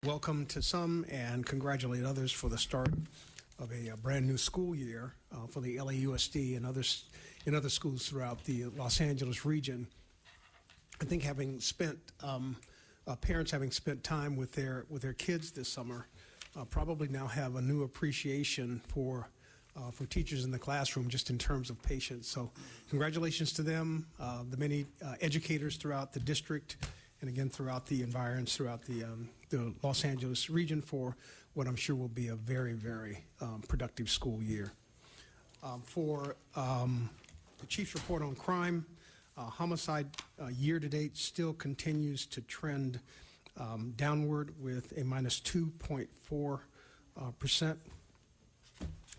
Welcome to some and congratulate others for the start of a brand new school year for the LAUSD and others in other schools throughout the Los Angeles region. I think having spent parents having spent time with their kids this summer probably now have a new appreciation for teachers in the classroom just in terms of patience. So congratulations to them, the many educators throughout the district, and again throughout the environs, throughout the Los Angeles region for what I'm sure will be a very, very productive school year. For the Chief's report on crime, homicide year-to-date still continues to trend downward with a minus 2.4%.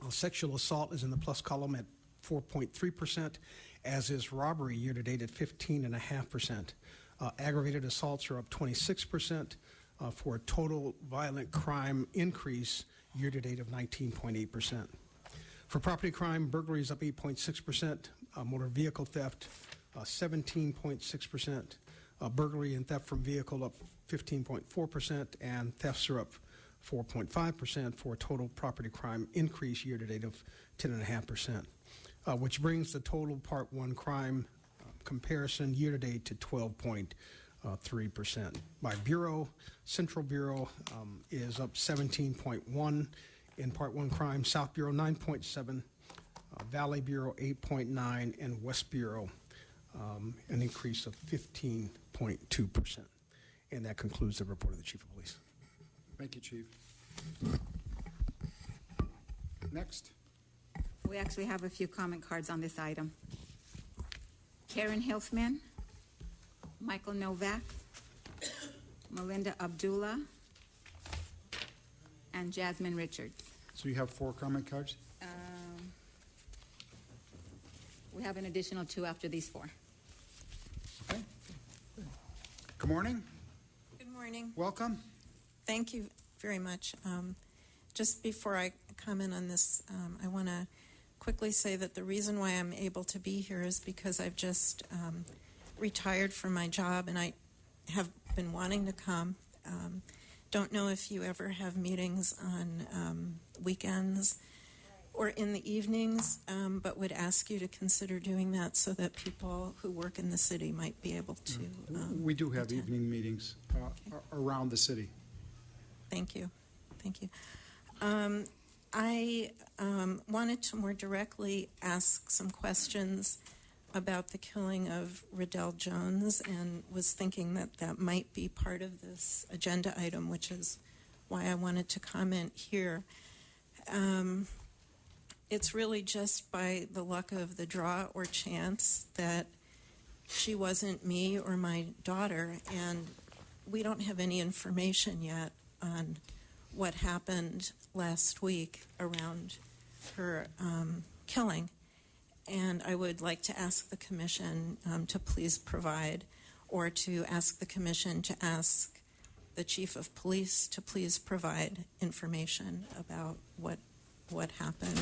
Sexual assault is in the plus column at 4.3%, as is robbery year-to-date at 15.5%. Aggravated assaults are up 26%. For a total violent crime increase year-to-date of 19.8%. For property crime, burglary is up 8.6%, motor vehicle theft 17.6%, burglary and theft from vehicle up 15.4%, and thefts are up 4.5% for a total property crime increase year-to-date of 10.5%, which brings the total Part 1 crime comparison year-to-date to 12.3%. By bureau, Central Bureau is up 17.1 in Part 1 crime, South Bureau 9.7, Valley Bureau 8.9, and West Bureau an increase of 15.2%. And that concludes the report of the Chief of Police. Thank you, Chief. Next. We actually have a few comment cards on this item. Karen Hilfman, Michael Novak, Melinda Abdullah, and Jasmine Richards. So you have 4 comment cards? We have an additional 2 after these 4. Okay. Good morning. Good morning. Welcome. Thank you very much. Just before I comment on this, I want to quickly say that the reason why I'm able to be here is because I've just retired from my job, and I have been wanting to come. Don't know if you ever have meetings on weekends or in the evenings, but would ask you to consider doing that so that people who work in the city might be able to we do have attend. evening meetings around the city. Thank you. Thank you. I wanted to more directly ask some questions about the killing of Riddell Jones, and was thinking that that might be part of this agenda item, which is why I wanted to comment here. It's really just by the luck of the draw or chance that she wasn't me or my daughter, and we don't have any information yet on what happened last week around her killing. And I would like to ask the Commission to please provide, or to ask the Commission to ask the Chief of Police to please provide information about what happened.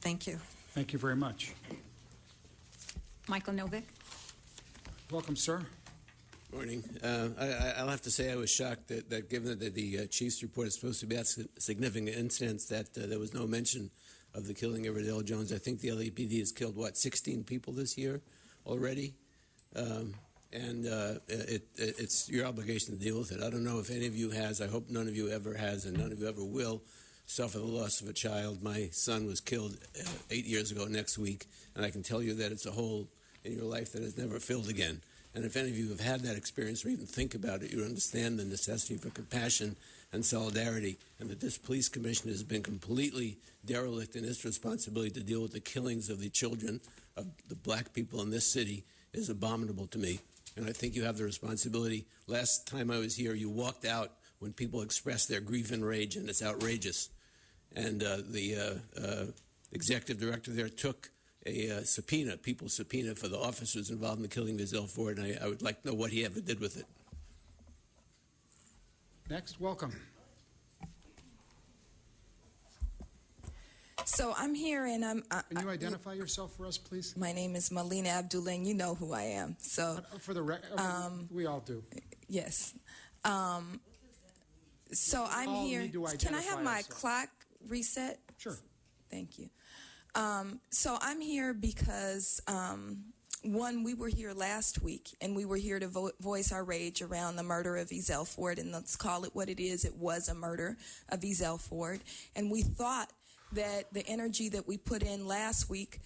Thank you. Thank you very much. Michael Novak. Welcome, sir. Morning. I'll have to say I was shocked that given that the Chief's report is supposed to be about significant incidents, that there was no mention of the killing of Riddell Jones. I think the LAPD has killed, 16 people this year already? It's your obligation to deal with it. I don't know if any of you has. I hope none of you ever has, and none of you ever will suffer the loss of a child. My son was killed 8 years ago next week, and I can tell you that it's a hole in your life that is never filled again. And if any of you have had that experience or even think about it, you understand the necessity for compassion and solidarity, and that this police commission has been completely derelict in its responsibility to deal with the killings of the children of the black people in this city is abominable to me. And I think you have the responsibility. Last time I was here, you walked out when people expressed their grief and rage, and it's outrageous. And the executive director there took a people's subpoena for the officers involved in the killing of Riddell Ford, and I would like to know what he ever did with it. Next, welcome. So I'm here, and I'm. Can you identify yourself for us, please? My name is Malina Abdullah, and you know who I am. So for the we all do. yes. So I'm all here. need to Can I have identify my ourselves. clock reset? Sure. Thank you. So I'm here because, one, we were here last week, and we were here to voice our rage around the murder of Ezell Ford, and let's call it what it is. It was a murder of Ezell Ford, and we thought that the energy that we put in last week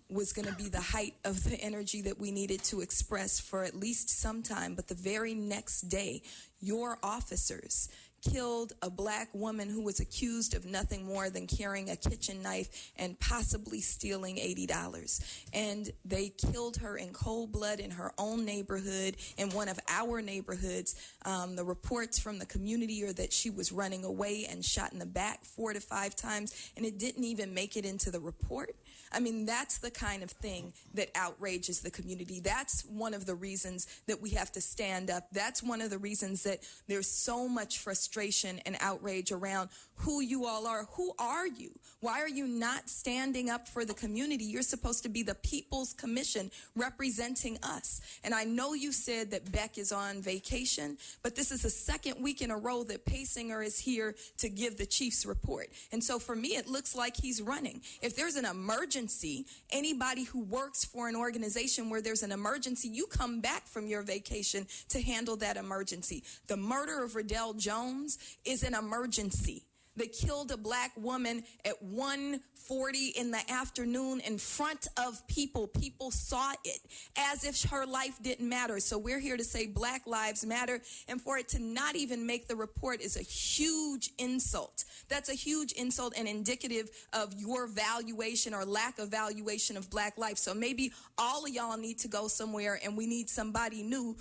was going to be the height of the energy that we needed to express for at least some time. But the very next day, your officers killed a black woman who was accused of nothing more than carrying a kitchen knife and possibly stealing $80. And they killed her in cold blood in her own neighborhood, in one of our neighborhoods. The reports from the community are that she was running away and shot in the back 4 to 5 times, and it didn't even make it into the report. I mean, that's the kind of thing that outrages the community. That's one of the reasons that we have to stand up. That's one of the reasons that there's so much frustration and outrage around who you all are. Who are you? Why are you not standing up for the community? You're supposed to be the People's Commission representing us. And I know you said that Beck is on vacation, but this is the second week in a row that Paysinger is here to give the chief's report. And so for me, it looks like he's running. If there's an emergency, anybody who works for an organization where there's an emergency, you come back from your vacation to handle that emergency. The murder of Riddell Jones is an emergency. They killed a black woman at 1:40 in the afternoon in front of people. People saw it as if her life didn't matter. So we're here to say Black Lives Matter, and for it to not even make the report is a huge insult. That's a huge insult and indicative of your valuation or lack of valuation of black life. So maybe all of y'all need to go somewhere, and we need somebody new.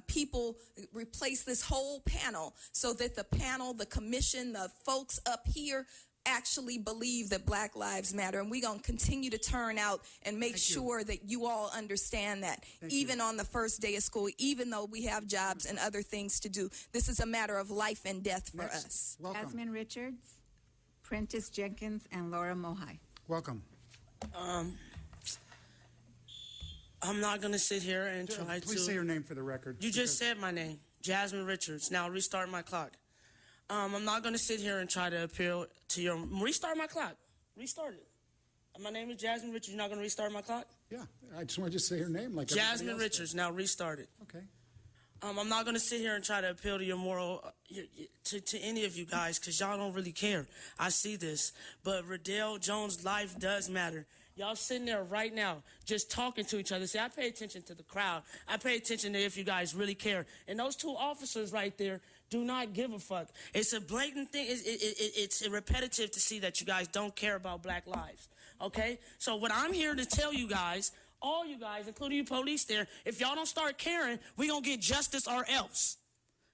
People replace this whole panel so that the panel, the commission, the folks up here actually believe that Black Lives Matter. And we're going to continue to turn out and make sure that you all understand that, even on the first day of school, even though we have jobs and other things to do. This is a matter of life and death for us. Welcome. Jasmine Richards, Prentice Jenkins, and Laura Mohai. Welcome. I'm not going to sit here and try to... Please say your name for the record. You just said my name, Jasmine Richards. Now restart my clock. I'm not going to sit here and try to appeal to your... Restart my clock. Restart it. My name is Jasmine Richards. You're not going to restart my clock? Yeah, I just want to say your name like everybody Jasmine else Richards. Now restart it. does. Okay. I'm not going to sit here and try to appeal to your moral, to any of you guys, because y'all don't really care. I see this. But Riddell Jones' life does matter. Y'all sitting there right now just talking to each other. See, I pay attention to the crowd. I pay attention to if you guys really care. And those two officers right there do not give a fuck. It's a blatant thing. It's repetitive to see that you guys don't care about black lives. Okay? So what I'm here to tell you guys, all you guys, including you police there, if y'all don't start caring, we're going to get justice or else.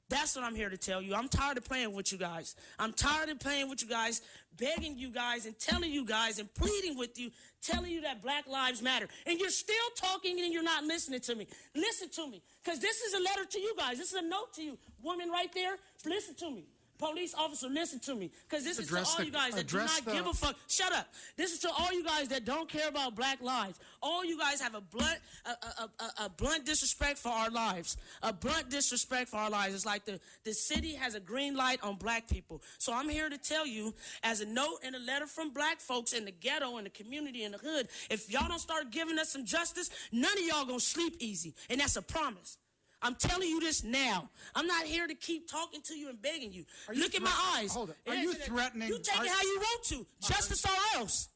That's what I'm here to tell you. I'm tired of playing with you guys. I'm tired of playing with you guys, begging you guys and telling you guys and pleading with you, telling you that Black Lives Matter. And you're still talking and you're not listening to me. Listen to me, because this is a letter to you guys. This is a note to you. Woman right there, listen to me. Police officer, listen to me, because this is to all you guys that do not give a fuck. Shut up. This is to all you guys that don't care about black lives. All you guys have a blunt disrespect for our lives. A blunt disrespect for our lives. It's like the city has a green light on black people. So I'm here to tell you, as a note and a letter from black folks in the ghetto, in the community, in the hood, if y'all don't start giving us some justice, none of y'all gonna sleep easy. And that's a promise. I'm telling you this now. I'm not here to keep talking to you and begging you. Look in my eyes. Hold it. Are you threatening? You take it how you want to. Justice or else.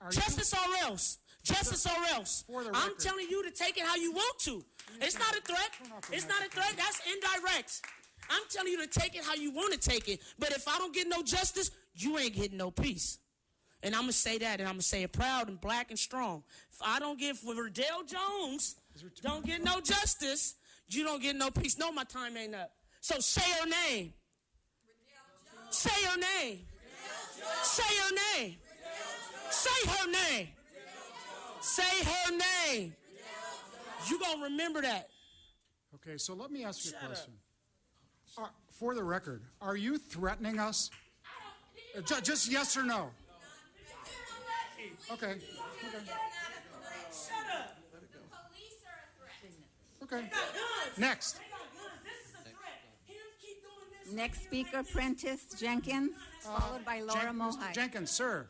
Justice or else. Justice or else. I'm telling you to take it how you want to. It's not a threat. It's not a threat. That's indirect. I'm telling you to take it how you want to take it. But if I don't get no justice, you ain't getting no peace. And I'm going to say that, and I'm going to say it proud and black and strong. If I don't give, if Riddell Jones don't get no justice, you don't get no peace. No, my time ain't up. So say her name. Say her name. Say her name. Say her name. Say her name. You gonna remember that. Okay, so let me ask you a question. For the record, are you threatening us? Just yes or no? Okay. Okay. Next. This is a threat. Him keep doing this Next speaker, Prentice Jenkins, followed by Laura Mr. Mohai. Jenkins, sir.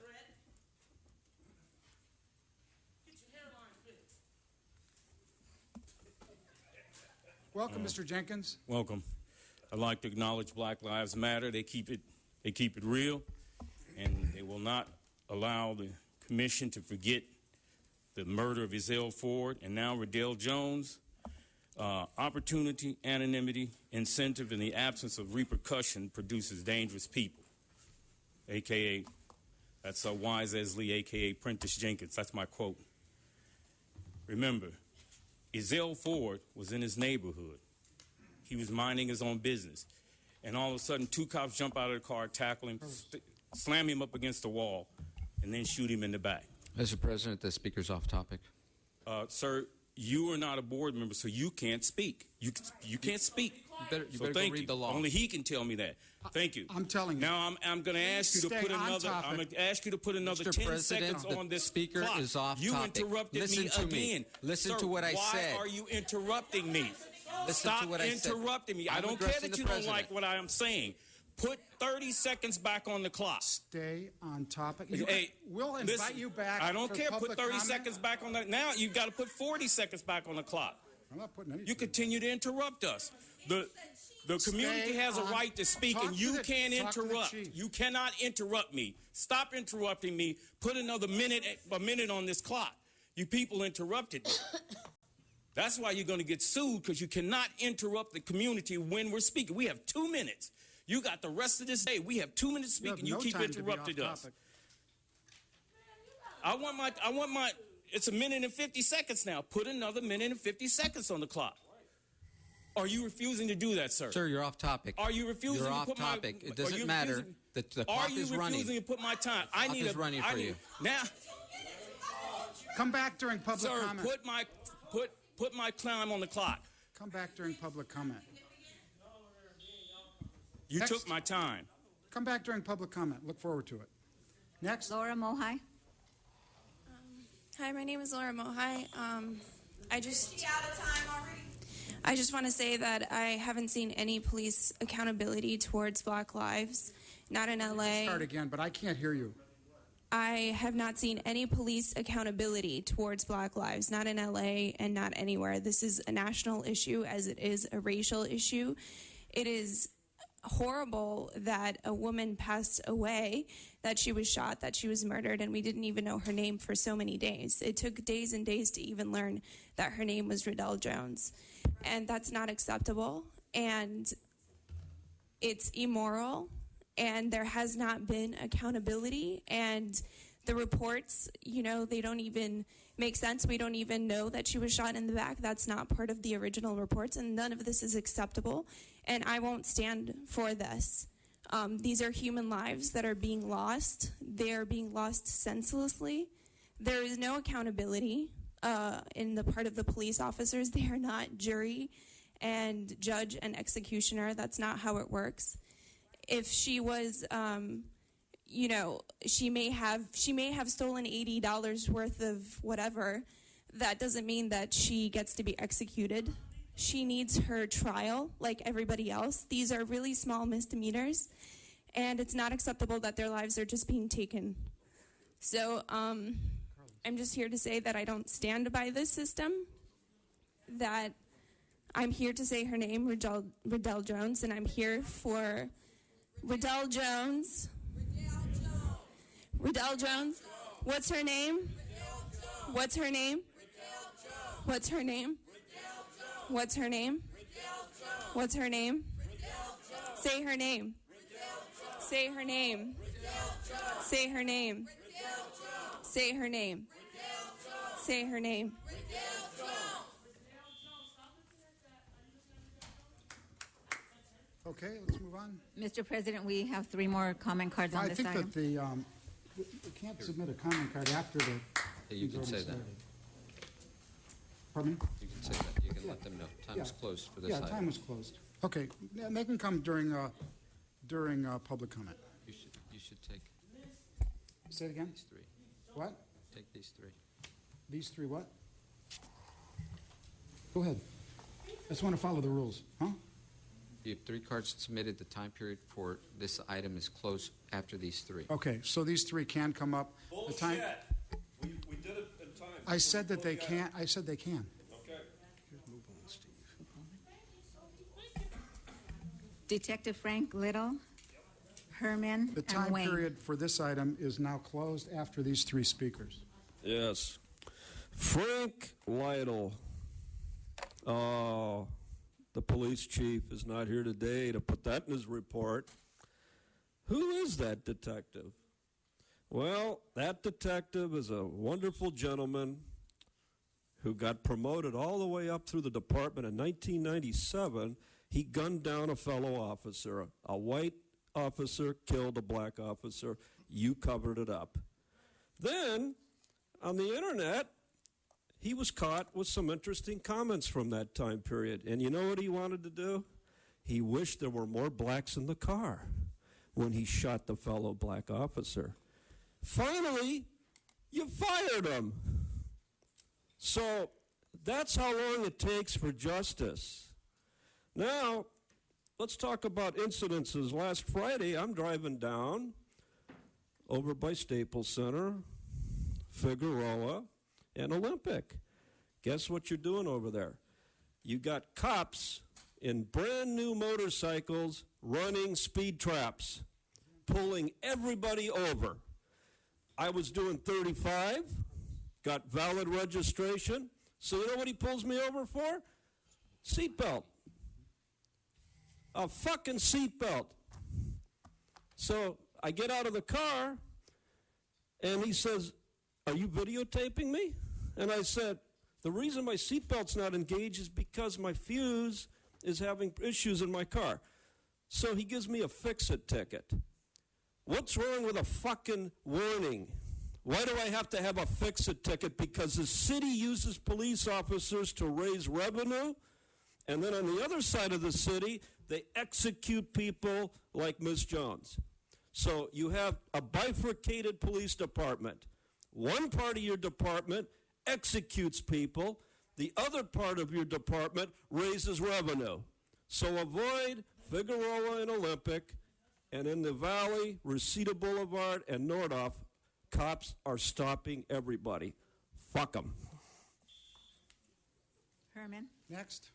Welcome, Mr. Jenkins. Welcome. I'd like to acknowledge Black Lives Matter. They keep it real, and they will not allow the commission to forget the murder of Ezell Ford and now Riddell Jones. Opportunity, anonymity, incentive, in the absence of repercussion produces dangerous people. AKA, that's Wise as Lee, AKA Prentice Jenkins. That's my quote. Remember, Ezell Ford was in his neighborhood. He was minding his own business. And all of a sudden, two cops jump out of the car, tackle him, slam him up against the wall, and then shoot him in the back. Mr. President, the speaker's off topic. Sir, you are not a board member, so you can't speak. You can't speak. You better go read the law. Only he can tell me that. Thank you. I'm telling you. Now I'm going to ask you to Stay put on another. topic. I'm going to ask you to put another Mr. 10 President, seconds on the this speaker clock. is off You topic. interrupted Listen me to me. again. Listen Sir, to what I said. Why are you interrupting me? Listen Stop to what I said. interrupting me. I I'm don't care addressing that the you don't president. like what I am saying. Put 30 seconds back on the clock. Stay on topic. Hey, we'll invite listen, you back. I don't for care. public Put 30 comment. seconds back on that. Now you've got to put 40 seconds back on the clock. I'm not putting any. You continue to interrupt us. The community Stay has a on- right to speak, talk and to you the- can't talk to the interrupt. chief. You cannot interrupt me. Stop interrupting me. Put another minute on this clock. You people interrupted me. That's why you're going to get sued, because you cannot interrupt the community when we're speaking. We have 2 minutes. You got the rest of this day. We have 2 minutes to You speak, have and you no keep time to be interrupting off us. topic. I want my. It's a minute and 50 seconds now. Put another minute and 50 seconds on the clock. Are you refusing to do that, sir? Sir, you're off topic. Are you refusing You're to off put topic. my? It doesn't matter. The clock is Are you running. refusing to put my time? Clock is running for you. Now, Come back during public sir, comment. put my time on the clock. Come back during public comment. You Next. took my time. Come back during public comment. Look forward to it. Next. Laura Mohai. Hi, my name is Laura Mohai. I just want to say that I haven't seen any police accountability towards Black lives, not in LA. Start again, but I can't hear you. I have not seen any police accountability towards Black lives, not in LA and not anywhere. This is a national issue as it is a racial issue. It is horrible that a woman passed away, that she was shot, that she was murdered, and we didn't even know her name for so many days. It took days and days to even learn that her name was Riddell Jones. And that's not acceptable, and it's immoral, and there has not been accountability, and the reports, they don't even make sense. We don't even know that she was shot in the back. That's not part of the original reports, and none of this is acceptable, and I won't stand for this. These are human lives that are being lost. They are being lost senselessly. There is no accountability in the part of the police officers. They are not jury and judge and executioner. That's not how it works. If she was, she may have stolen $80 worth of whatever. That doesn't mean that she gets to be executed. She needs her trial like everybody else. These are really small misdemeanors, and it's not acceptable that their lives are just being taken. So I'm just here to say that I don't stand by this system, that I'm here to say her name, Riddell Jones, and I'm here for Riddell Jones. Riddell Jones. What's her name? What's her name? What's her name? What's her name? What's her name? Say her name. Say her name. Say her name. Say her name. Say her name. Okay, let's move on. Mr. President, we have 3 more comment cards on I this think item. that we can't submit a comment card after the. Yeah, you things can already say that. started. Pardon me? You can say that. You can let them know. Time is closed for this Yeah, item. time was closed. Okay, they can come during public comment. You should take Say it again? these 3. What? Take these 3. These 3 what? Go ahead. I just want to follow the rules, huh? You have 3 cards submitted. The time period for this item is closed after these 3. Okay, so these 3 can come up. The time, We did it in time. I said that they can't. I said they can. Okay. Detective Frank Little, Herman, The and time Wayne. period for this item is now closed after these 3 speakers. Yes. Frank Lytle. The police chief is not here today to put that in his report. Who is that detective? Well, that detective is a wonderful gentleman who got promoted all the way up through the department in 1997. He gunned down a fellow officer. A white officer killed a black officer. You covered it up. Then, on the internet, he was caught with some interesting comments from that time period. And you know what he wanted to do? He wished there were more blacks in the car when he shot the fellow black officer. Finally, you fired him. So that's how long it takes for justice. Now, let's talk about incidences. Last Friday, I'm driving down over by Staples Center, Figueroa, and Olympic. Guess what you're doing over there? You got cops in brand new motorcycles running speed traps, pulling everybody over. I was doing 35, got valid registration. So you know what he pulls me over for? Seatbelt. A fucking seatbelt. So I get out of the car, and he says, "Are you videotaping me?" And I said, "The reason my seatbelt's not engaged is because my fuse is having issues in my car." So he gives me a fix-it ticket. What's wrong with a fucking warning? Why do I have to have a fix-it ticket? Because the city uses police officers to raise revenue, and then on the other side of the city, they execute people like Ms. Jones. So you have a bifurcated police department. One part of your department executes people. The other part of your department raises revenue. So avoid Figueroa and Olympic, and in the Valley, Reseda Boulevard, and Nordhoff, cops are stopping everybody. Fuck them. Herman. Next.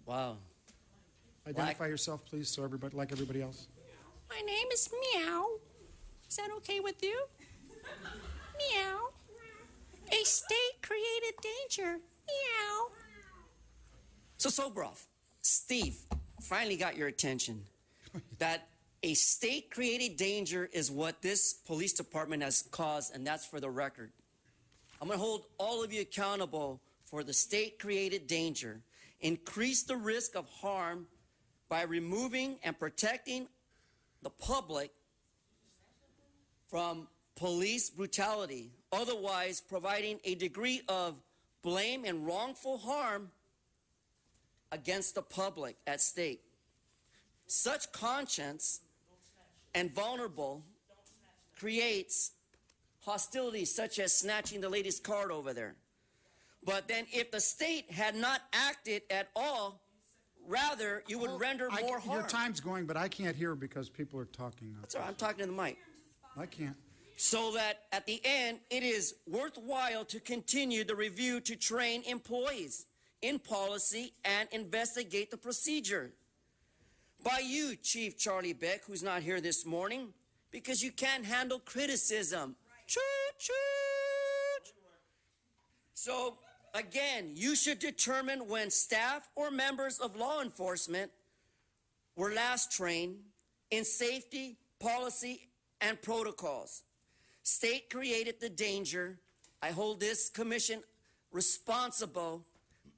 Wow. Identify yourself, please, so everybody, like everybody else. My name is Meow. Is that okay with you? Meow. A state-created danger. Meow. So, Sobroff, Steve, finally got your attention. That a state-created danger is what this police department has caused, and that's for the record. I'm going to hold all of you accountable for the state-created danger. Increase the risk of harm by removing and protecting the public from police brutality, otherwise providing a degree of blame and wrongful harm against the public at stake. Such conscience and vulnerable creates hostility, such as snatching the lady's card over there. But then if the state had not acted at all, rather, you would render more harm. Your time's going, but I can't hear because people are talking. That's all right, I'm talking to the mic. I can't. So that at the end, it is worthwhile to continue the review to train employees in policy and investigate the procedure. By you, Chief Charlie Beck, who's not here this morning, because you can't handle criticism. Choo, choo. So, again, you should determine when staff or members of law enforcement were last trained in safety, policy, and protocols. State created the danger. I hold this commission responsible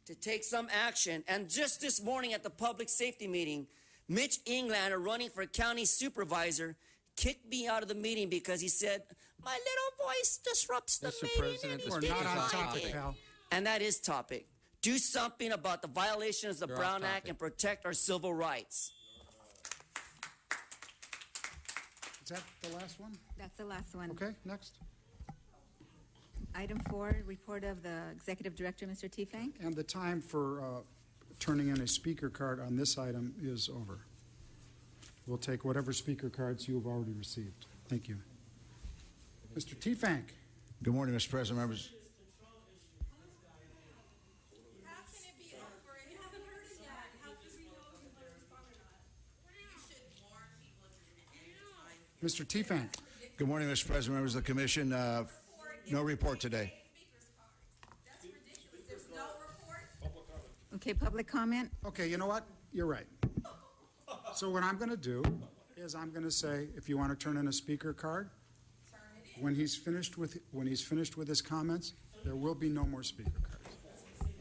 to take some action. And just this morning at the public safety meeting, Mitch Englander, running for county supervisor, kicked me out of the meeting because he said, "My little voice disrupts the Mr. meeting." President, and this he We're didn't not on like topic, it." pal. And that is topic. Do something about the violations of the You're off Brown Act topic. and protect our civil rights. Is that the last one? That's the last one. Okay, next. Item 4, report of the Executive Director, Mr. Tefang. And the time for turning in a speaker card on this item is over. We'll take whatever speaker cards you have already received. Thank you. Mr. Tefang. Good morning, Mr. President, members. Mr. Tefang. Good morning, Mr. President, members of the Commission. No report today. Okay, public comment? Okay, you know what? You're right. So what I'm going to do is I'm going to say, if you want to turn in a speaker card, when he's finished with his comments, there will be no more speaker cards.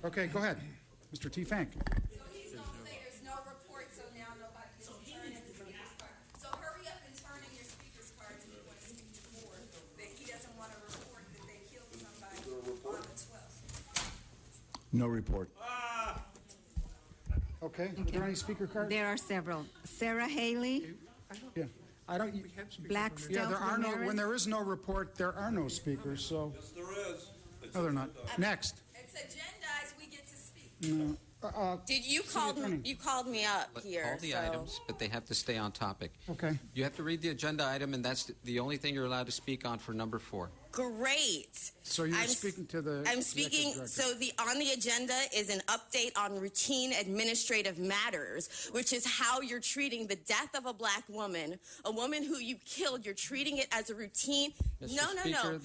Okay, go ahead, Mr. Tefang. So he's going to say there's no report, so now nobody can turn in his speaker's card. So hurry up and turn in your speaker's cards if you want to speak to the board that he doesn't want to report that they killed somebody on the 12th. No report. Okay, are there any speaker cards? There are several. Sarah Haley, Yeah, I don't. Black Yeah, Stealth there are no. Ramirez. When there is no report, there are no speakers. So. Yes, there is. No, they're not. Next. It's agendized, we get to speak. No. Did you called me up here? All the so. items, but they have to stay on topic. Okay. You have to read the agenda item, and that's the only thing you're allowed to speak on for number 4. Great. So you're speaking to the. I'm speaking. Director. So on the agenda is an update on routine administrative matters, which is how you're treating the death of a black woman, a woman who you killed. You're treating it as a routine. Mr. Speaker,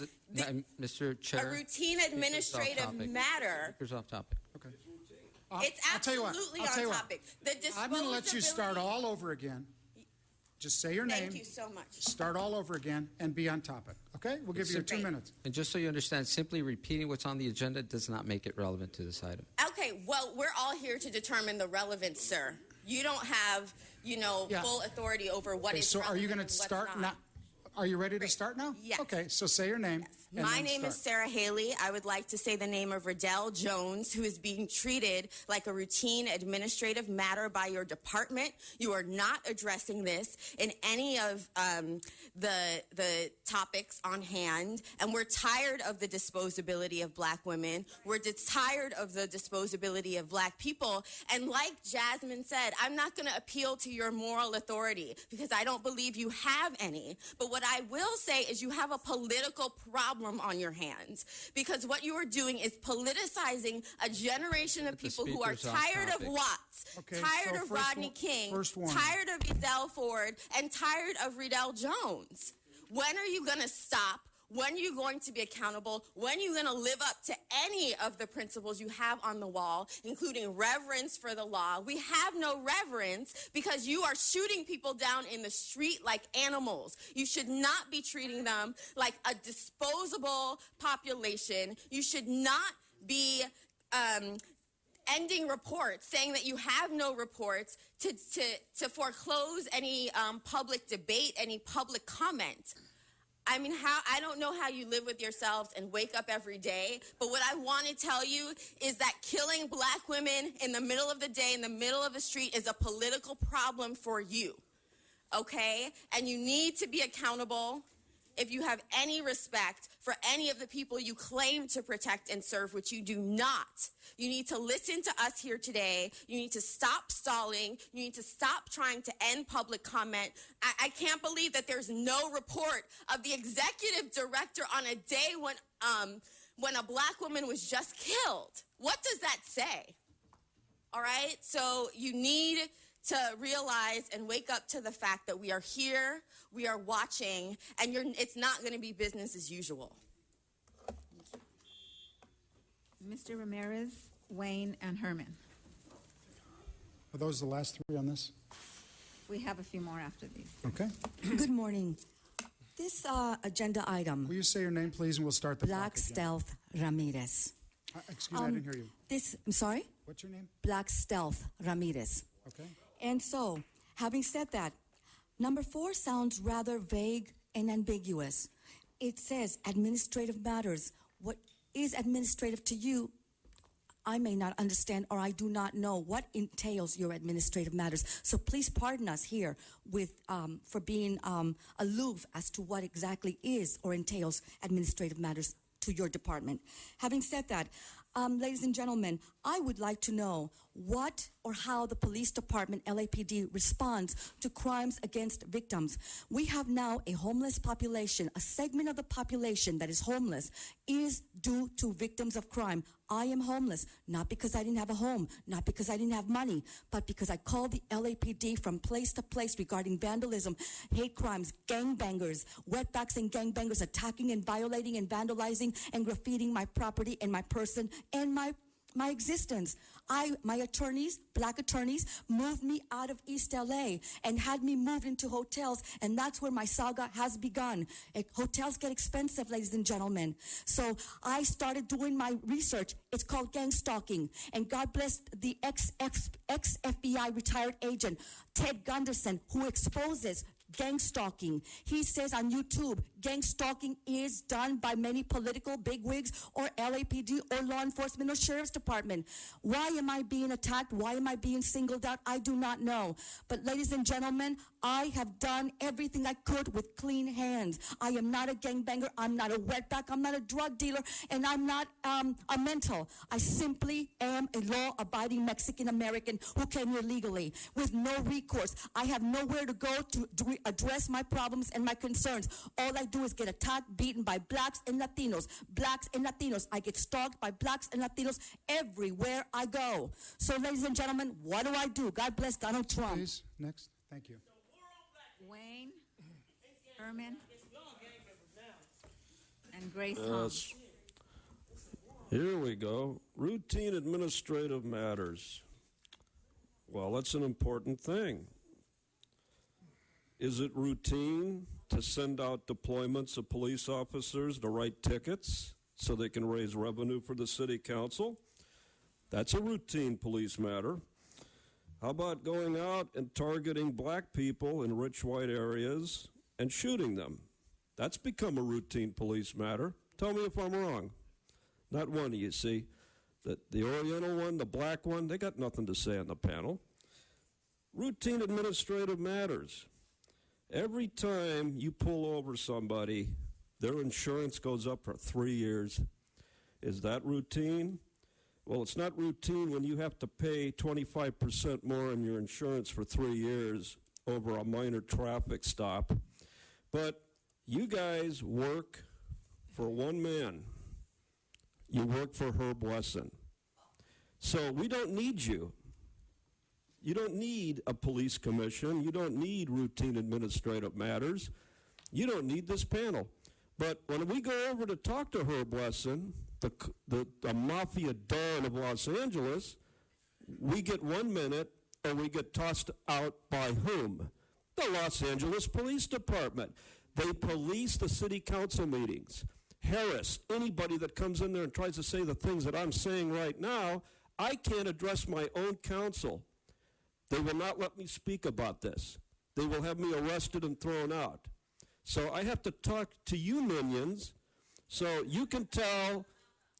Mr. Chair. A routine administrative matter. Speaker's off topic. Okay. It's I'll tell you what. absolutely I'll tell you on what. topic. The I'm going to let you start all over again. Just say your name. Thank you so much. Start all over again and be on topic. Okay? We'll give you 2 minutes. And just so you understand, simply repeating what's on the agenda does not make it relevant to this item. Okay, well, we're all here to determine the relevance, sir. You don't have, full authority over what is So are you going relevant to and what's start not. now? Are you ready to start now? Yes. Okay, so say your name. and My then name is start. Sarah Haley. I would like to say the name of Riddell Jones, who is being treated like a routine administrative matter by your department. You are not addressing this in any of the topics on hand, and we're tired of the disposability of black women. We're tired of the disposability of black people. And like Jasmine said, I'm not going to appeal to your moral authority because I don't believe you have any. But what I will say is you have a political problem on your hands because what you are doing is politicizing a generation of people who are tired of Watts, tired of Rodney King, tired of Ezell Ford, and tired of Riddell Jones. When are you going to stop? When are you going to be accountable? When are you going to live up to any of the principles you have on the wall, including reverence for the law? We have no reverence because you are shooting people down in the street like animals. You should not be treating them like a disposable population. You should not be ending reports, saying that you have no reports to foreclose any public debate, any public comment. I mean, I don't know how you live with yourselves and wake up every day, but what I want to tell you is that killing black women in the middle of the day, in the middle of the street, is a political problem for you, okay? And you need to be accountable if you have any respect for any of the people you claim to protect and serve, which you do not. You need to listen to us here today. You need to stop stalling. You need to stop trying to end public comment. I can't believe that there's no report of the executive director on a day when a black woman was just killed. What does that say? All right? So you need to realize and wake up to the fact that we are here, we are watching, and it's not going to be business as usual. Mr. Ramirez, Wayne, and Herman. Are those the last 3 on this? We have a few more after these. Okay. Good morning. This agenda item. Will you say your name, please, and we'll start the Black Stealth Ramirez. Excuse me, I didn't hear you. I'm sorry? What's your name? Black Stealth Ramirez. Okay. And so, having said that, number 4 sounds rather vague and ambiguous. It says administrative matters. What is administrative to you? I may not understand, or I do not know what entails your administrative matters. So please pardon us here for being aloof as to what exactly is or entails administrative matters to your department. Having said that, ladies and gentlemen, I would like to know what or how the police department, LAPD, responds to crimes against victims. We have now a homeless population. A segment of the population that is homeless is due to victims of crime. I am homeless, not because I didn't have a home, not because I didn't have money, but because I called the LAPD from place to place regarding vandalism, hate crimes, gangbangers, wetbacks and gangbangers attacking and violating and vandalizing and graffitiing my property and my person and my existence. My attorneys, black attorneys, moved me out of East LA and had me moved into hotels, and that's where my saga has begun. Hotels get expensive, ladies and gentlemen. So I started doing my research. It's called gang stalking, and God bless the ex-FBI retired agent, Ted Gunderson, who exposes gang stalking. He says on YouTube, gang stalking is done by many political bigwigs or LAPD or law enforcement or sheriff's department. Why am I being attacked? Why am I being singled out? I do not know. But ladies and gentlemen, I have done everything I could with clean hands. I am not a gangbanger. I'm not a wetback. I'm not a drug dealer. And I'm not a mental. I simply am a law-abiding Mexican-American who came here legally with no recourse. I have nowhere to go to address my problems and my concerns. All I do is get attacked, beaten by blacks and Latinos. Blacks and Latinos. I get stalked by blacks and Latinos everywhere I go. So, ladies and gentlemen, what do? God bless Donald Trump. Please, next. Thank you. Wayne, Herman, and Grace Hall. Here we go. Routine administrative matters. Well, that's an important thing. Is it routine to send out deployments of police officers to write tickets so they can raise revenue for the city council? That's a routine police matter. How about going out and targeting black people in rich white areas and shooting them? That's become a routine police matter. Tell me if I'm wrong. Not one of you, see. The Oriental one, the black one, they got nothing to say on the panel. Routine administrative matters. Every time you pull over somebody, their insurance goes up for 3 years. Is that routine? Well, it's not routine when you have to pay 25% more on your insurance for 3 years over a minor traffic stop. But you guys work for one man. You work for Herb Wesson. So we don't need you. You don't need a police commission. You don't need routine administrative matters. You don't need this panel. But when we go over to talk to Herb Wesson, the mafia don of Los Angeles, we get 1 minute or we get tossed out by whom? The Los Angeles Police Department. They police the city council meetings. Harris, anybody that comes in there and tries to say the things that I'm saying right now, I can't address my own council. They will not let me speak about this. They will have me arrested and thrown out. So I have to talk to you minions. So you can tell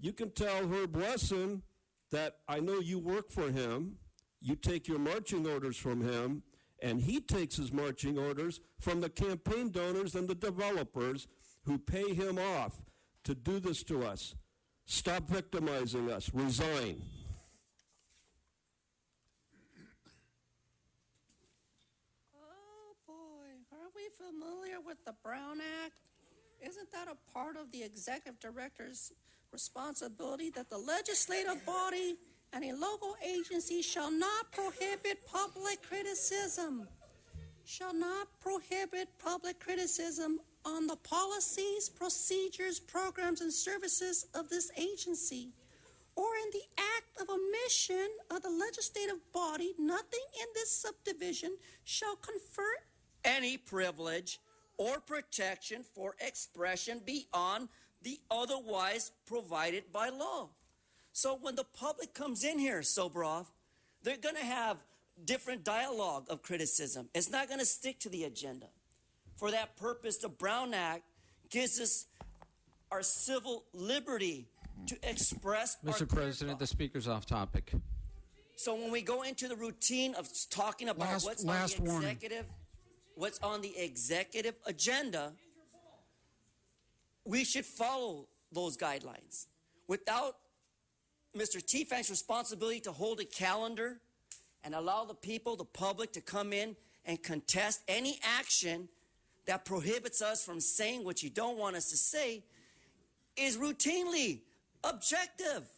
Herb Wesson that I know you work for him. You take your marching orders from him, and he takes his marching orders from the campaign donors and the developers who pay him off to do this to us. Stop victimizing us. Resign. Are we familiar with the Brown Act? Isn't that a part of the executive director's responsibility that the legislative body and a local agency shall not prohibit public criticism? Shall not prohibit public criticism on the policies, procedures, programs, and services of this agency, or in the act of omission of the legislative body. Nothing in this subdivision shall confer any privilege or protection for expression beyond the otherwise provided by law. So when the public comes in here, Sobrov, they're going to have different dialogue of criticism. It's not going to stick to the agenda. For that purpose, the Brown Act gives us our civil liberty to express Mr. President, the speaker's off topic. So when we go into the routine of talking about what's on the executive agenda, we should follow those guidelines, without Mr. T-Frank's responsibility to hold a calendar and allow the people, the public, to come in and contest any action that prohibits us from saying what you don't want us to say, is routinely objective.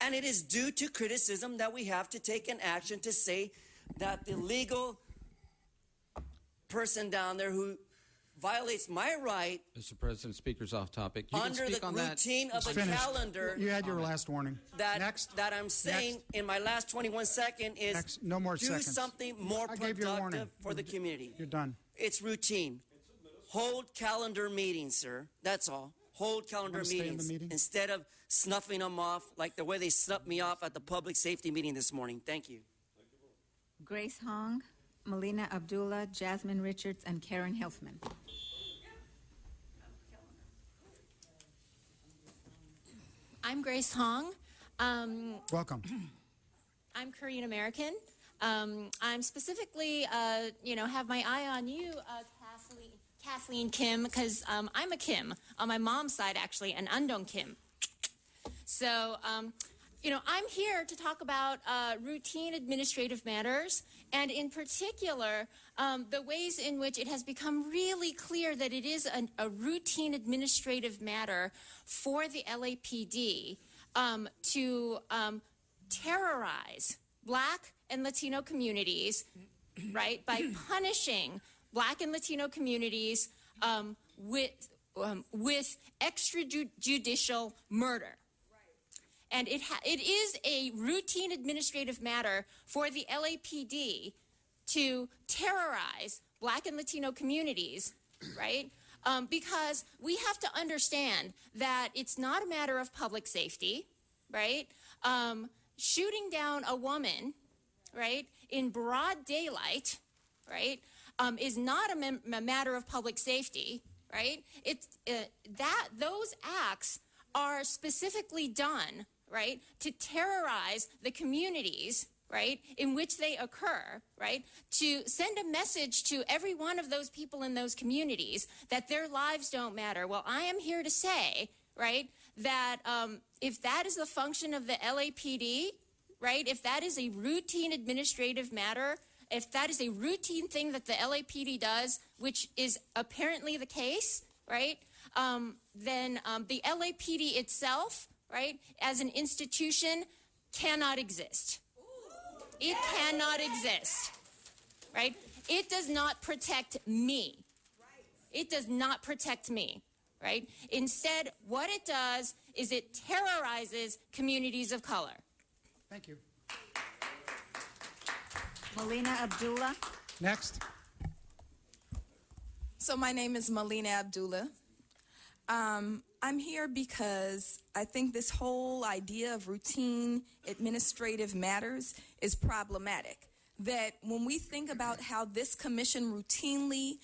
And it is due to criticism that we have to take an action to say that the legal person down there who violates my right Mr. President, speaker's off topic. You can under speak the on that. routine of the Finished. calendar You had your last warning. that I'm saying Next. in my last 21 seconds is Next. No more do seconds. something more I gave you a warning. productive for the community. You're done. It's routine. Hold calendar meetings, sir. That's all. Hold calendar Want to stay in the meetings meeting? instead of snuffing them off like the way they snuffed me off at the public safety meeting this morning. Thank you. Grace Hong, Melina Abdullah, Jasmine Richards, and Karen Hilfman. I'm Grace Hong. Welcome. I'm Korean American. I'm specifically, have my eye on you, Kathleen Kim, because I'm a Kim on my mom's side, actually, an Undong Kim. So, I'm here to talk about routine administrative matters, and in particular, the ways in which it has become really clear that it is a routine administrative matter for the LAPD to terrorize Black and Latino communities, right, by punishing Black and Latino communities with extrajudicial murder. And it is a routine administrative matter for the LAPD to terrorize Black and Latino communities, right? Because we have to understand that it's not a matter of public safety, right? Shooting down a woman, right, in broad daylight, right, is not a matter of public safety, right? Those acts are specifically done, right, to terrorize the communities, right, in which they occur, right, to send a message to every one of those people in those communities that their lives don't matter. Well, I am here to say, right, that if that is the function of the LAPD, right, if that is a routine administrative matter, if that is a routine thing that the LAPD does, which is apparently the case, right, then the LAPD itself, right, as an institution cannot exist. It cannot exist, right? It does not protect me. It does not protect me, right? Instead, what it does is it terrorizes communities of color. Thank you. Melina Abdullah. Next. So my name is Melina Abdullah. I'm here because I think this whole idea of routine administrative matters is problematic. That when we think about how this commission routinely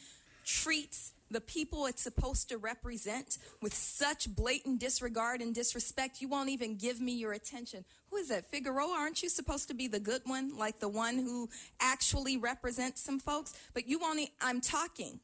treats the people it's supposed to represent with such blatant disregard and disrespect, you won't even give me your attention. Who is that? Figueroa? Aren't you supposed to be the good one, like the one who actually represents some folks? But you won't. I'm talking.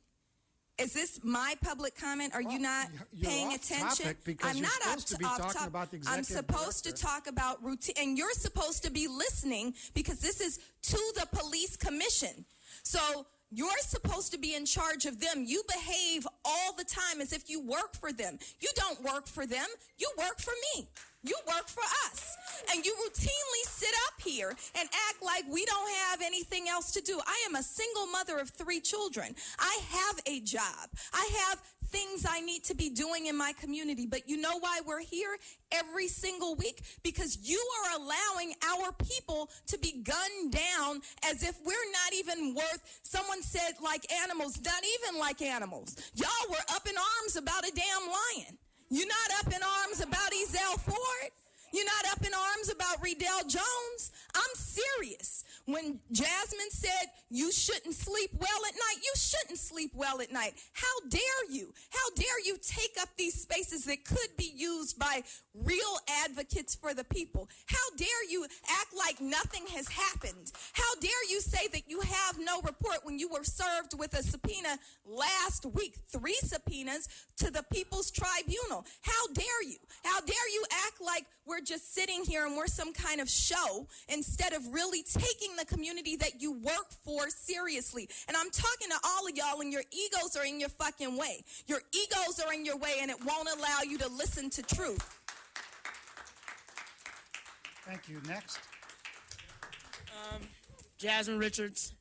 Is this my public comment? Are you not paying off attention? topic because I'm you're not supposed to be off talking topic. about the I'm executive supposed to director. talk about routine, and you're supposed to be listening because this is to the police commission. So you're supposed to be in charge of them. You behave all the time as if you work for them. You don't work for them. You work for me. You work for us. And you routinely sit up here and act like we don't have anything else to do. I am a single mother of 3 children. I have a job. I have things I need to be doing in my community. But you know why we're here every single week? Because you are allowing our people to be gunned down as if we're not even worth, someone said, like animals, not even like animals. Y'all were up in arms about a damn lion. You're not up in arms about Ezell Ford. You're not up in arms about Riddell Jones. I'm serious. When Jasmine said you shouldn't sleep well at night, you shouldn't sleep well at night. How dare you? How dare you take up these spaces that could be used by real advocates for the people? How dare you act like nothing has happened? How dare you say that you have no report when you were served with a subpoena last week, 3 subpoenas to the People's Tribunal? How dare you? How dare you act like we're just sitting here and we're some kind of show instead of really taking the community that you work for seriously? And I'm talking to all of y'all, and your egos are in your fucking way. Your egos are in your way, and it won't allow you to listen to truth. Thank you. Next. Jasmine Richards.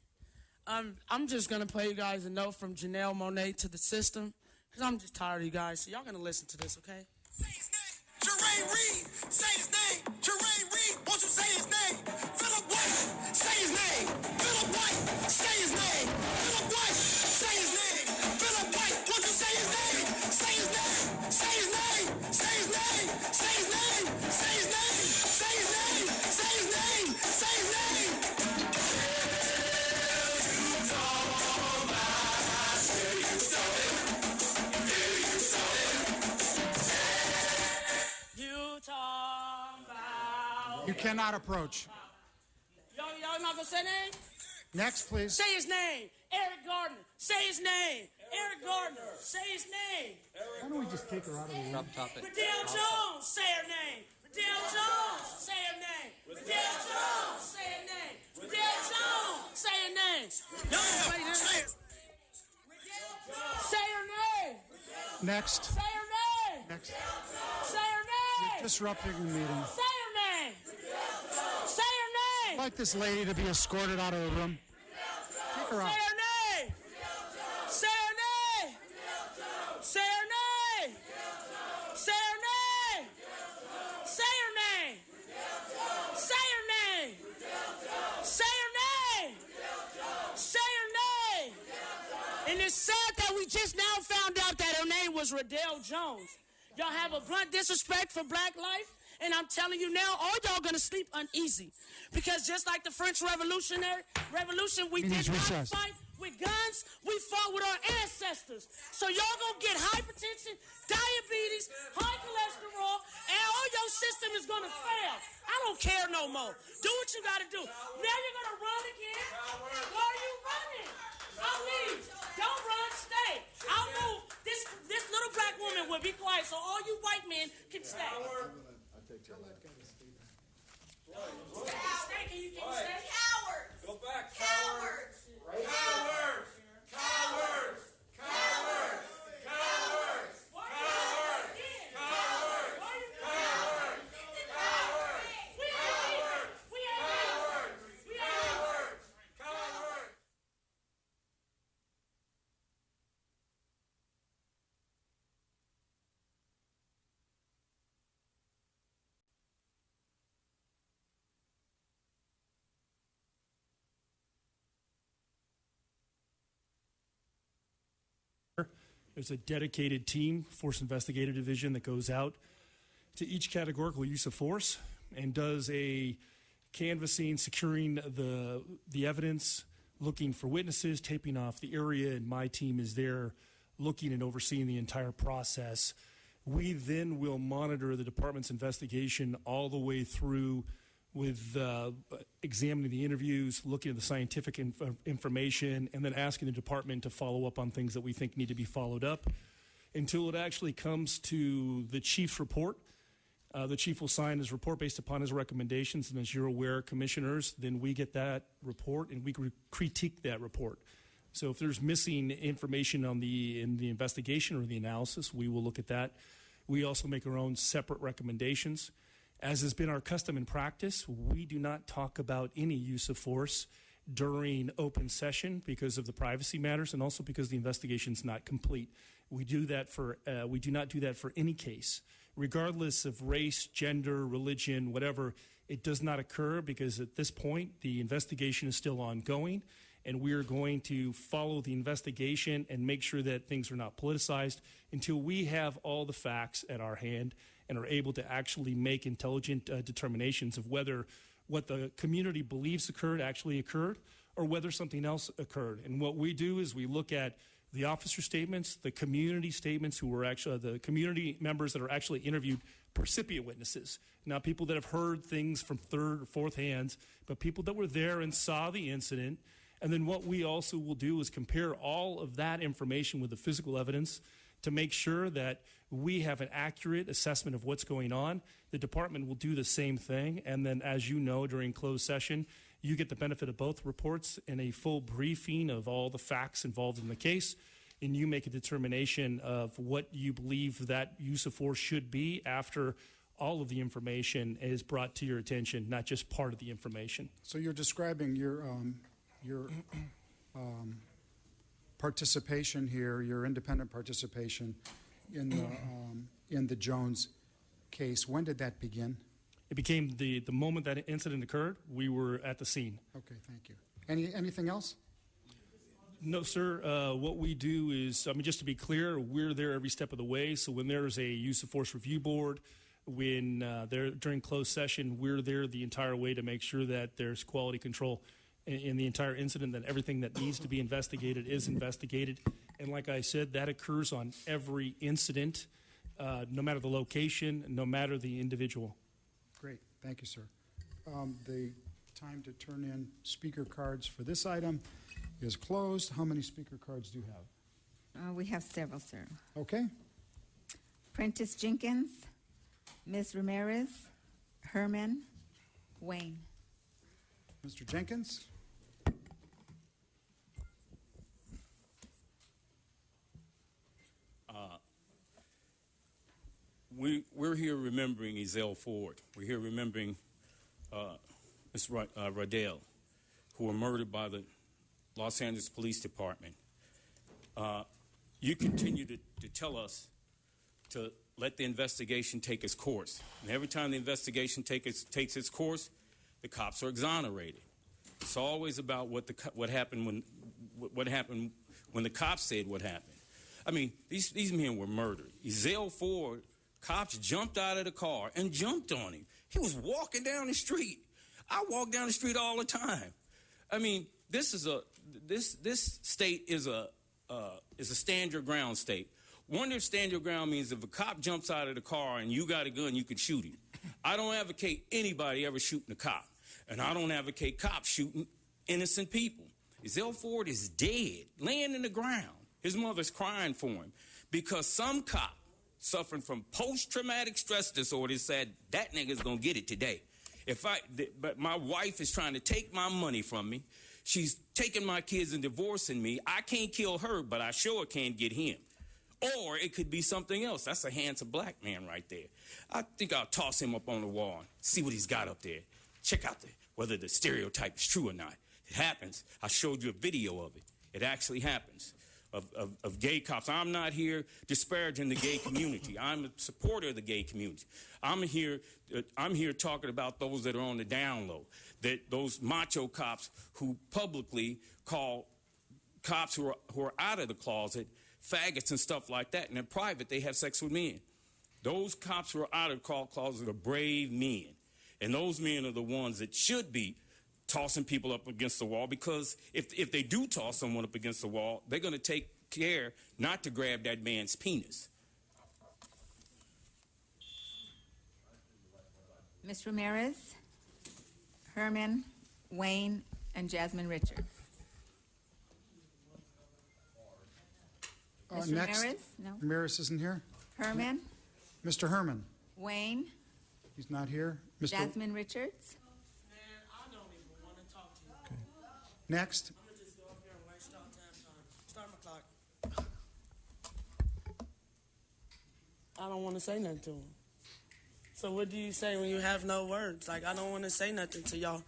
I'm just going to play you guys a note from Janelle Monáe to the system, because I'm just tired of you guys. So y'all going to listen to this, okay? Say his name, Jermaine Reed. Say his name, Jermaine Reed. Won't you say his name? Philip White. Say his name. Philip White. Say his name. Philip White. Say his name. Philip White. Won't you say his name? Say his name. Say his name. Say his name. Say his name. Say his name. Say his name. Say his name. Say his name. You cannot approach. Y'all not gonna say name? Next, please. Say his name. Eric Gardner. Say his name. Eric Gardner. Say his name. Why don't we just take her out of the room? Riddell Jones. Say her name. Riddell Jones. Say her name. Riddell Jones. Say her name. Riddell Jones. Say her name. Say her name. Next. Say her name. Next. Say her name. You're disrupting the meeting. Say her name. Say her name. I'd like this lady to be escorted out of the room. Take her Say out. her name. Say her name. Say her name. Say her name. Say her name. Say her name. Say her name. Say her name. And it's sad that we just now found out that her name was Riddell Jones. Y'all have a blunt disrespect for black life, and I'm telling you now, all y'all gonna sleep uneasy. Because just like the French Revolution, we did not fight with guns, we fought with our ancestors. So y'all gonna get hypertension, diabetes, high cholesterol, and all your system is gonna fail. I don't care no more. Do what you gotta do. Now you're gonna run again? Why are you running? I'll leave. Don't run, stay. I'll move. This little black woman will be quiet so all you white men can stay. Cowards! Go back, cowards! Cowards! Cowards! Cowards! Cowards! Cowards! There's a dedicated team, Force Investigative Division, that goes out to each categorical use of force and does a canvassing, securing the evidence, looking for witnesses, taping off the area, and my team is there looking and overseeing the entire process. We then will monitor the department's investigation all the way through with examining the interviews, looking at the scientific information, and then asking the department to follow up on things that we think need to be followed up until it actually comes to the chief's report. The chief will sign his report based upon his recommendations, and as you're aware, commissioners, then we get that report and we critique that report. So if there's missing information in the investigation or the analysis, we will look at that. We also make our own separate recommendations. As has been our custom and practice, we do not talk about any use of force during open session because of the privacy matters and also because the investigation is not complete. We do not do that for any case. Regardless of race, gender, religion, whatever, it does not occur because at this point, the investigation is still ongoing, and we are going to follow the investigation and make sure that things are not politicized until we have all the facts at our hand and are able to actually make intelligent determinations of whether what the community believes occurred actually occurred, or whether something else occurred. And what we do is we look at the officer statements, the community statements, who were actually the community members that are actually interviewed, percipient witnesses, not people that have heard things from third or fourth hands, but people that were there and saw the incident. And then what we also will do is compare all of that information with the physical evidence to make sure that we have an accurate assessment of what's going on. The department will do the same thing. And then, as you know, during closed session, you get the benefit of both reports and a full briefing of all the facts involved in the case. And you make a determination of what you believe that use of force should be after all of the information is brought to your attention, not just part of the information. So you're describing your participation here, your independent participation in the Jones case. When did that begin? It became the moment that incident occurred, we were at the scene. Okay, thank you. Anything else? No, sir. What we do is, just to be clear, we're there every step of the way. So when there's a use of force review board, when during closed session, we're there the entire way to make sure that there's quality control in the entire incident, that everything that needs to be investigated is investigated. And like I said, that occurs on every incident, no matter the location, no matter the individual. Great, thank you, sir. The time to turn in speaker cards for this item is closed. How many speaker cards do you have? We have several, sir. Okay. Prentice Jenkins, Ms. Ramirez, Herman, Wayne. Mr. Jenkins? We're here remembering Ezell Ford. We're here remembering Ms. Radell, who were murdered by the Los Angeles Police Department. You continue to tell us to let the investigation take its course. And every time the investigation takes its course, the cops are exonerated. It's always about what happened when the cops said what happened. I mean, these men were murdered. Ezell Ford, cops jumped out of the car and jumped on him. He was walking down the street. I walk down the street all the time. I mean, this state is a stand your ground state. Wonder if stand your ground means if a cop jumps out of the car and you got a gun, you can shoot him. I don't advocate anybody ever shooting a cop, and I don't advocate cops shooting innocent people. Ezell Ford is dead, laying in the ground. His mother's crying for him because some cop suffering from post-traumatic stress disorder said, that nigga's gonna get it today. But my wife is trying to take my money from me. She's taking my kids and divorcing me. I can't kill her, but I sure can get him. Or it could be something else. That's a handsome black man right there. I think I'll toss him up on the wall and see what he's got up there. Check out whether the stereotype is true or not. It happens. I showed you a video of it. It actually happens. Of gay cops. I'm not here disparaging the gay community. I'm a supporter of the gay community. I'm here talking about those that are on the down low, that those macho cops who publicly call cops who are out of the closet faggots and stuff like that, and in private they have sex with men. Those cops who are out of the closet are brave men, and those men are the ones that should be tossing people up against the wall, because if they do toss someone up against the wall, they're going to take care not to grab that man's penis. Ms. Ramirez, Herman, Wayne, and Jasmine Richards. Ms. Next, Ramirez? No. Ramirez isn't here. Herman, Mr. Herman, Wayne, he's not here. Mr. Jasmine Richards. Next. I'm gonna just go up here and waste all time. Start my clock. I don't want to say nothing to him. So what do you say when you have no words? Like, I don't want to say nothing to y'all.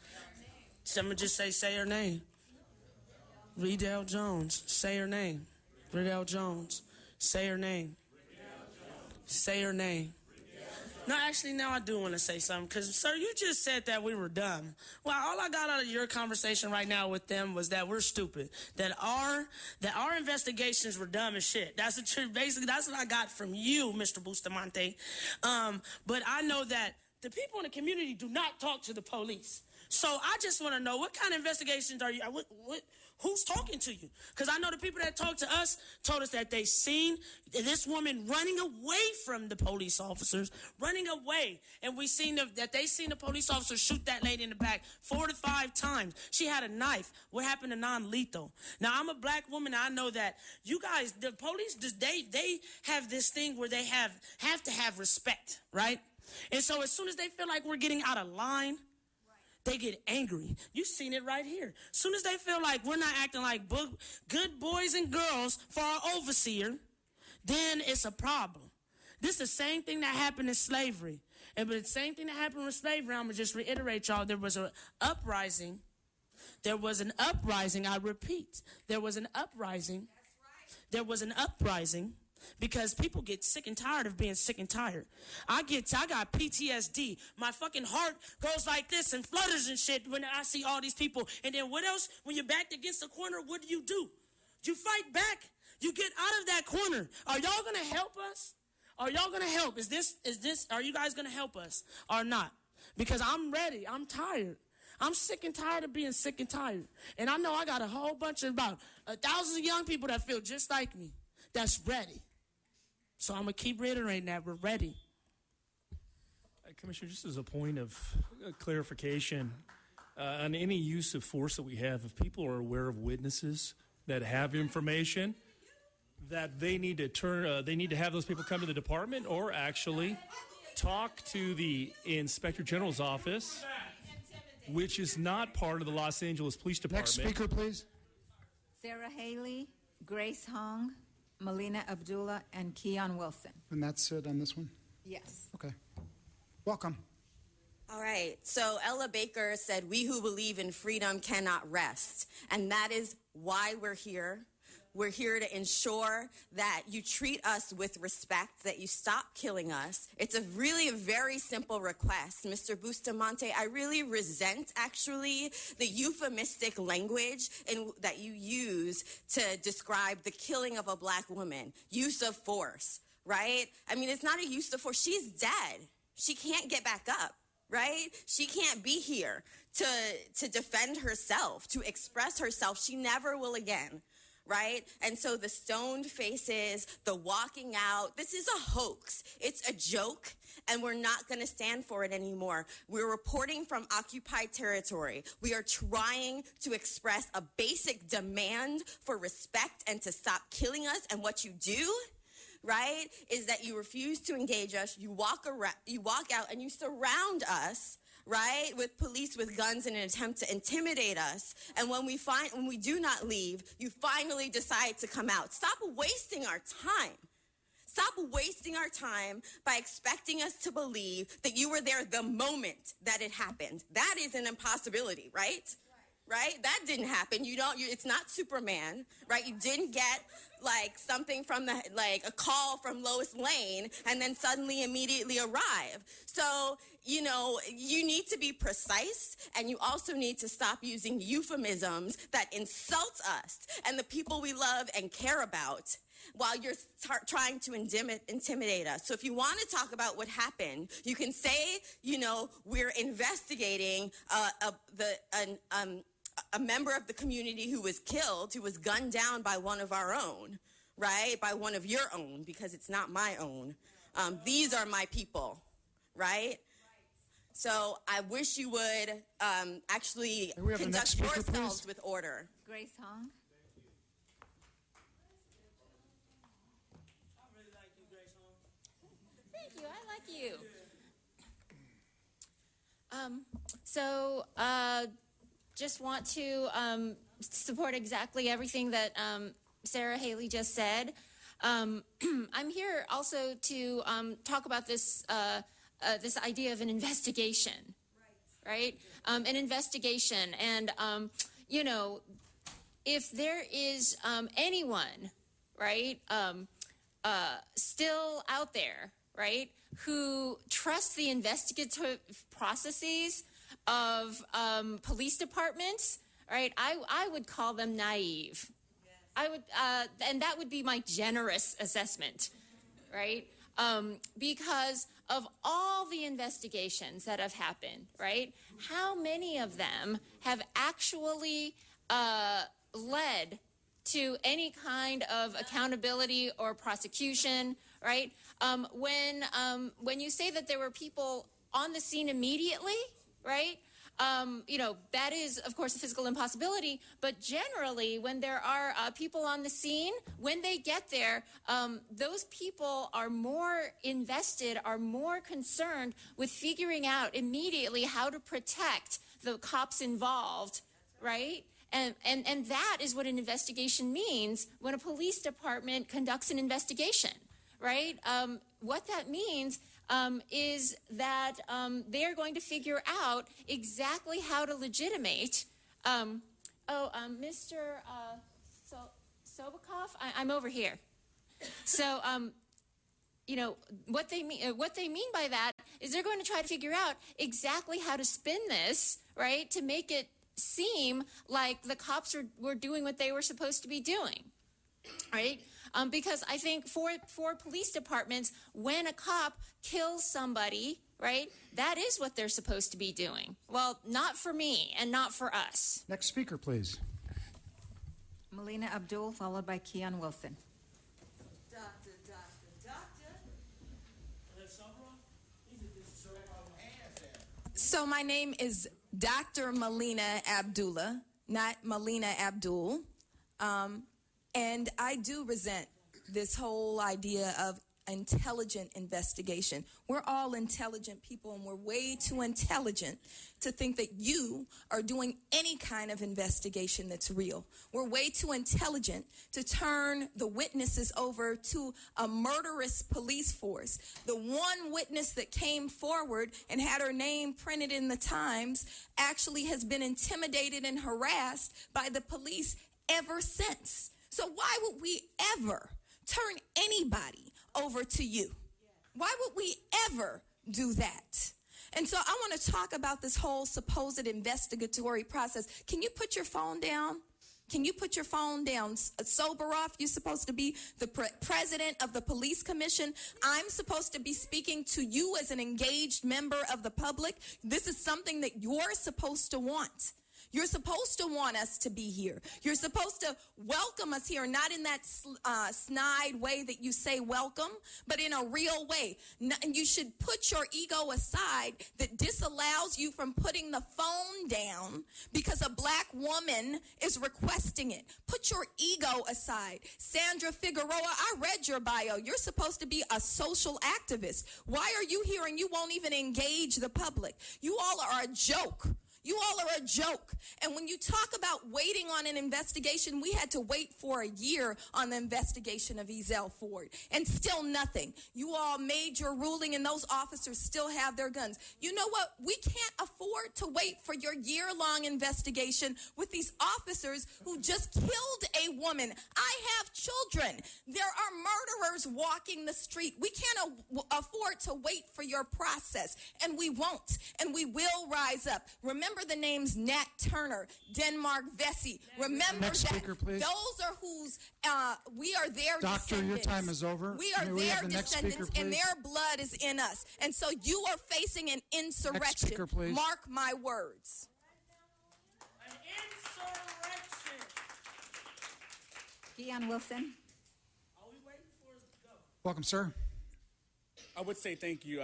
So I'm gonna just say her name. Redell Jones. Say her name. Redell Jones. Say her name. Say her name. No, actually, now I do want to say something, because, sir, you just said that we were dumb. Well, all I got out of your conversation right now with them was that we're stupid, that our investigations were dumb as shit. That's the truth. Basically, that's what I got from you, Mr. Bustamante. But I know that the people in the community do not talk to the police. So I just want to know, what kind of investigations are you, who's talking to you? Because I know the people that talked to us told us that they seen this woman running away from the police officers, running away. And we seen that they seen the police officer shoot that lady in the back 4 to 5 times. She had a knife. What happened to non-lethal? Now, I'm a black woman. I know that you guys, the police, they have this thing where they have to have respect, right? And so as soon as they feel like we're getting out of line, they get angry. You've seen it right here. As soon as they feel like we're not acting like good boys and girls for our overseer, then it's a problem. This is the same thing that happened in slavery. And but the same thing that happened with slavery, I'm going to just reiterate, y'all, there was an uprising. There was an uprising, I repeat. There was an uprising. There was an uprising. Because people get sick and tired of being sick and tired. I got PTSD. My fucking heart goes like this and flutters and shit when I see all these people. And then what else? When you're backed against the corner, what do? You fight back. You get out of that corner. Are y'all gonna help us? Are y'all gonna help? Are you guys gonna help us or not? Because I'm ready. I'm tired. I'm sick and tired of being sick and tired. And I know I got a whole bunch of about 1,000 young people that feel just like me. That's ready. So I'm going to keep reiterating that we're ready. Commissioner, just as a point of clarification, on any use of force that we have, if people are aware of witnesses that have information, that they need to have those people come to the department or actually talk to the Inspector General's office, which is not part of the Los Angeles Police Department. Next speaker, please. Sarah Haley, Grace Hong, Melina Abdullah, and Keon Wilson. And that's it on this one? Yes. Okay. Welcome. All right. So Ella Baker said, "We who believe in freedom cannot rest." And that is why we're here. We're here to ensure that you treat us with respect, that you stop killing us. It's a very simple request. Mr. Bustamante, I really resent, actually, the euphemistic language that you use to describe the killing of a black woman. Use of force, right? I mean, it's not a use of force. She's dead. She can't get back up. Right? She can't be here to defend herself, to express herself. She never will again. Right? And so the stoned faces, the walking out, this is a hoax. It's a joke, and we're not going to stand for it anymore. We're reporting from occupied territory. We are trying to express a basic demand for respect and to stop killing us. And what you do, right, is that you refuse to engage us. You walk out, and you surround us, right, with police with guns in an attempt to intimidate us. And when we do not leave, you finally decide to come out. Stop wasting our time. Stop wasting our time by expecting us to believe that you were there the moment that it happened. That is an impossibility, right? Right? That didn't happen. It's not Superman, right? You didn't get something from a call from Lois Lane and then suddenly immediately arrive. So, you need to be precise, and you also need to stop using euphemisms that insult us and the people we love and care about while you're trying to intimidate us. So if you want to talk about what happened, you can say, we're investigating a member of the community who was killed, who was gunned down by one of our own, right? By one of your own, because it's not my own. These are my people, right? So I wish you would actually conduct yourselves with order. Grace Hong. Thank you. I like you. Just want to support exactly everything that Sarah Haley just said. I'm here also to talk about this idea of an investigation, right? An investigation, and if there is anyone, right, still out there, right, who trusts the investigative processes of police departments, right? I would call them naive. I would, and that would be my generous assessment, right? because of all the investigations that have happened, right? How many of them have actually led to any kind of accountability or prosecution, right? When you say that there were people on the scene immediately, right? That is, of course, a physical impossibility. But generally, when there are people on the scene, when they get there, those people are more invested, are more concerned with figuring out immediately how to protect the cops involved, right? And that is what an investigation means when a police department conducts an investigation, right? What that means is that they're going to figure out exactly how to legitimate. Mr. Sobakov, I'm over here. So, what they mean by that is they're going to try to figure out exactly how to spin this, right, to make it seem like the cops were doing what they were supposed to be doing, right? Because I think for police departments, when a cop kills somebody, right, that is what they're supposed to be doing. Well, not for me and not for us. Next speaker, please. Melina Abdul, followed by Keon Wilson. So my name is Dr. Melina Abdullah, not Melina Abdul. And I do resent this whole idea of intelligent investigation. We're all intelligent people, and we're way too intelligent to think that you are doing any kind of investigation that's real. We're way too intelligent to turn the witnesses over to a murderous police force. The one witness that came forward and had her name printed in the Times actually has been intimidated and harassed by the police ever since. So why would we ever turn anybody over to you? Why would we ever do that? And so I want to talk about this whole supposed investigatory process. Can you put your phone down? Can you put your phone down? Soboroff, you're supposed to be the president of the police commission. I'm supposed to be speaking to you as an engaged member of the public. This is something that you're supposed to want. You're supposed to want us to be here. You're supposed to welcome us here, not in that snide way that you say welcome, but in a real way. And you should put your ego aside that disallows you from putting the phone down because a black woman is requesting it. Put your ego aside. Sandra Figueroa, I read your bio. You're supposed to be a social activist. Why are you here and you won't even engage the public? You all are a joke. You all are a joke. And when you talk about waiting on an investigation, we had to wait for a year on the investigation of Ezell Ford, and still nothing. You all made your ruling, and those officers still have their guns. You know what? We can't afford to wait for your year-long investigation with these officers who just killed a woman. I have children. There are murderers walking the street. We can't afford to wait for your process, and we won't, and we will rise up. Remember the names Nat Turner, Denmark Vesey. Remember Next that. speaker, please. Those are whose, we are their Doctor, descendants. your time is over. We are May we their have the next speaker, descendants, and please? their blood is in us. And so you are facing an insurrection. speaker, please. Mark my words. Keon Wilson. Welcome, sir. I would say thank you,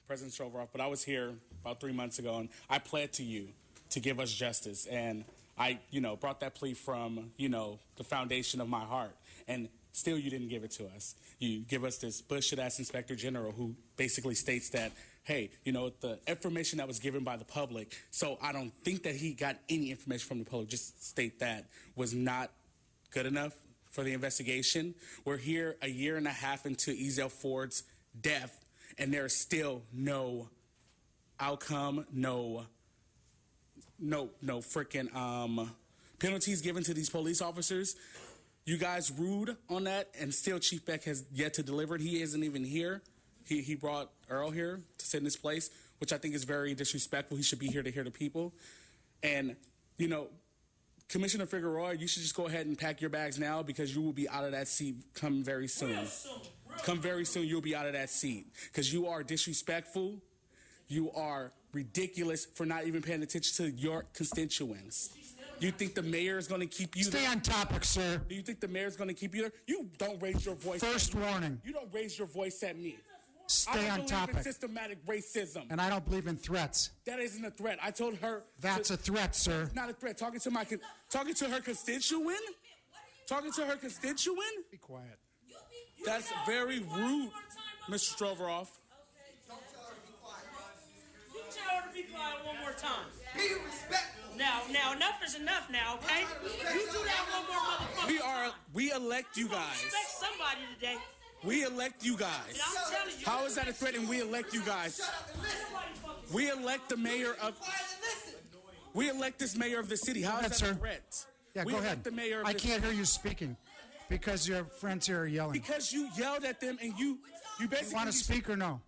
President Shroveroff, but I was here about 3 months ago, and I pled to you to give us justice. And I, brought that plea from, the foundation of my heart. And still you didn't give it to us. You give us this bullshit-ass Inspector General who basically states that, hey, the information that was given by the public, so I don't think that he got any information from the public, just state that was not good enough for the investigation. We're here a year and a half into Ezell Ford's death, and there's still no outcome, no freaking penalties given to these police officers. You guys rude on that, and still Chief Beck has yet to deliver it. He isn't even here. He brought Earl here to sit in his place, which I think is very disrespectful. He should be here to hear the people. And, Commissioner Figueroa, you should just go ahead and pack your bags now because you will be out of that seat come very soon. Real Come very soon, you'll be out of that seat because you are disrespectful. You are ridiculous for not even paying attention to your constituents. You think the mayor is going to keep you Stay there? on topic, sir. Do you think the mayor is going to keep you there? You don't raise your voice. First at me. warning. You don't raise your voice at me. Stay I don't on believe topic. in systematic racism. And I don't believe in threats. That isn't a threat. I told her. That's a threat, sir. It's not a threat. Talking to her constituent? Talking to her constituent? Be quiet. That's very rude, Mr. Stroveroff. You tell her to be quiet one more time. Be respectful. Now, enough is enough now, okay? You do that one more motherfucker. We elect you guys. Respect somebody today. We elect you guys. And I'm telling you. How is that a threat and we elect you guys? We elect the mayor of... We elect this mayor of the city. How is that a threat? Yeah, we go elect ahead. The mayor of I the can't city. hear you speaking because your friends here are yelling. Because you yelled at them and you basically... You want to speak or no?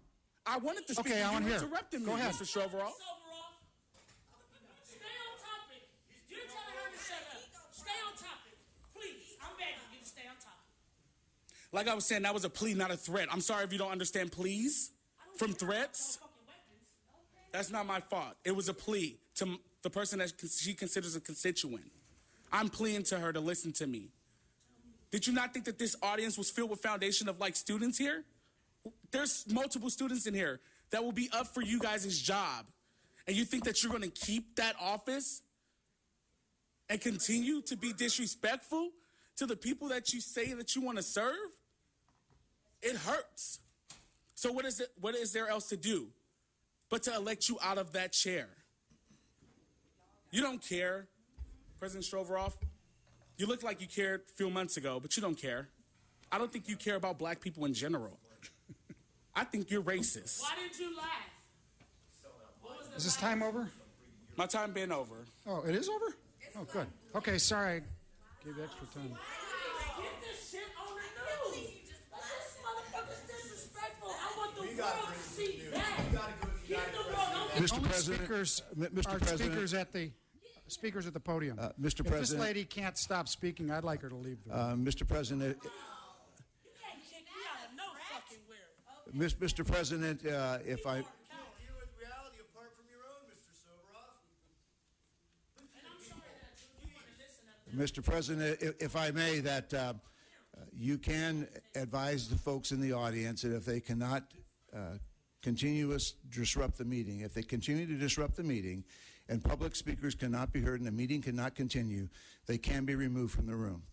I wanted to speak. Okay, I want to You hear. interrupted me, Go ahead. Mr. Stroveroff. Stay on topic. You're telling her to shut up. Stay on topic. Please, I'm begging you to stay on topic. Like I was saying, that was a plea, not a threat. I'm sorry if you don't understand pleas from threats. That's not my fault. It was a plea to the person that she considers a constituent. I'm pleading to her to listen to me. Did you not think that this audience was filled with foundation of like students here? There's multiple students in here that will be up for you guys' job. And you think that you're going to keep that office and continue to be disrespectful to the people that you say that you want to serve? It hurts. So what is there else to do but to elect you out of that chair? You don't care, President Stroveroff. You look like you cared a few months ago, but you don't care. I don't think you care about black people in general. I think you're racist. Why did you laugh? Is this time over? My time been over. Oh, it is over? Oh, good. Okay, sorry. I gave you extra time. Get this shit on the news. This motherfucker's disrespectful. I want the world to see that. Get the world on Mr. Only President, speakers Mr. are President, speakers at the podium. Mr. If this President, lady can't stop speaking, I'd like her to leave the room. Mr. President, Mr. President, if I, Mr. President, if I may, that you can advise the folks in the audience that if they cannot disrupt the meeting, if they continue to disrupt the meeting and public speakers cannot be heard and the meeting cannot continue, they can be removed from the room.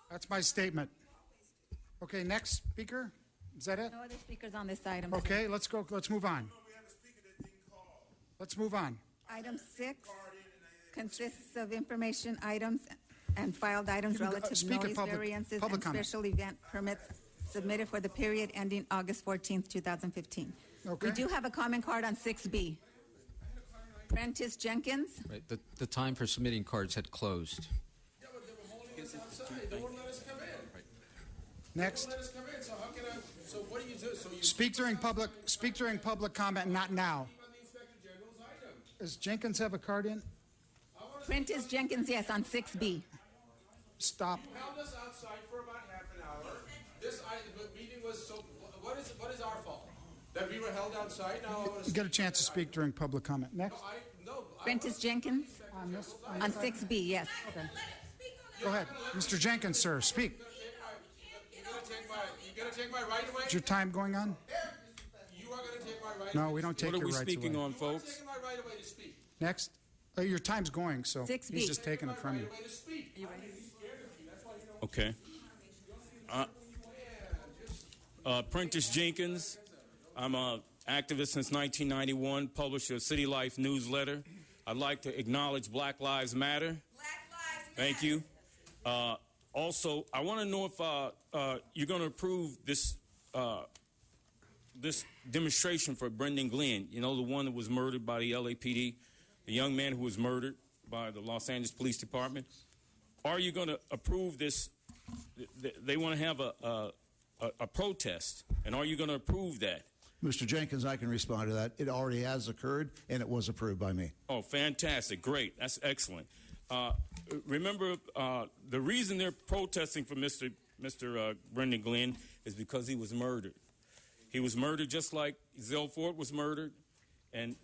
That's my statement. Okay, next speaker. Is that it? No other speakers on this item. Okay, let's go. Let's move on. Let's move on. Item 6 consists of information items and filed items You can go- relative speak at noise public- variances public and comment. special event permits submitted for the period ending August 14th, 2015. Okay. We do have a comment card on 6B. Prentice Jenkins. Right, the time for submitting cards had closed. Next. Speak during public comment, not now. Does Jenkins have a card in? Prentice Jenkins, yes, on 6B. Stop. Held us outside for about half an hour. This meeting was so. What is our fault? That we were held outside. Now I want You get a chance to speak during public comment. Next. Prentice Jenkins on 6B, yes. Okay. Go ahead, Mr. Jenkins, sir. Speak. You're gonna take my right away. Is your time going on? You are gonna take my right. No, we don't take What are your we rights speaking away. on, folks? Taking my right away to speak. Next. Your time's going, so 6B. he's just taking it from you. Okay. Prentice Jenkins. I'm an activist since 1991, publisher of City Life newsletter. I'd like to acknowledge Black Lives Matter. Thank you. Also, I want to know if you're going to approve this this demonstration for Brendan Glenn. You know, the one that was murdered by the LAPD, the young man who was murdered by the Los Angeles Police Department. Are you going to approve this? They want to have a protest, and are you going to approve that? Mr. Jenkins, I can respond to that. It already has occurred, and it was approved by me. Oh, fantastic. Great. That's excellent. Remember, the reason they're protesting for Mr. Brendan Glenn, is because he was murdered. He was murdered just like Ezell Ford was murdered, and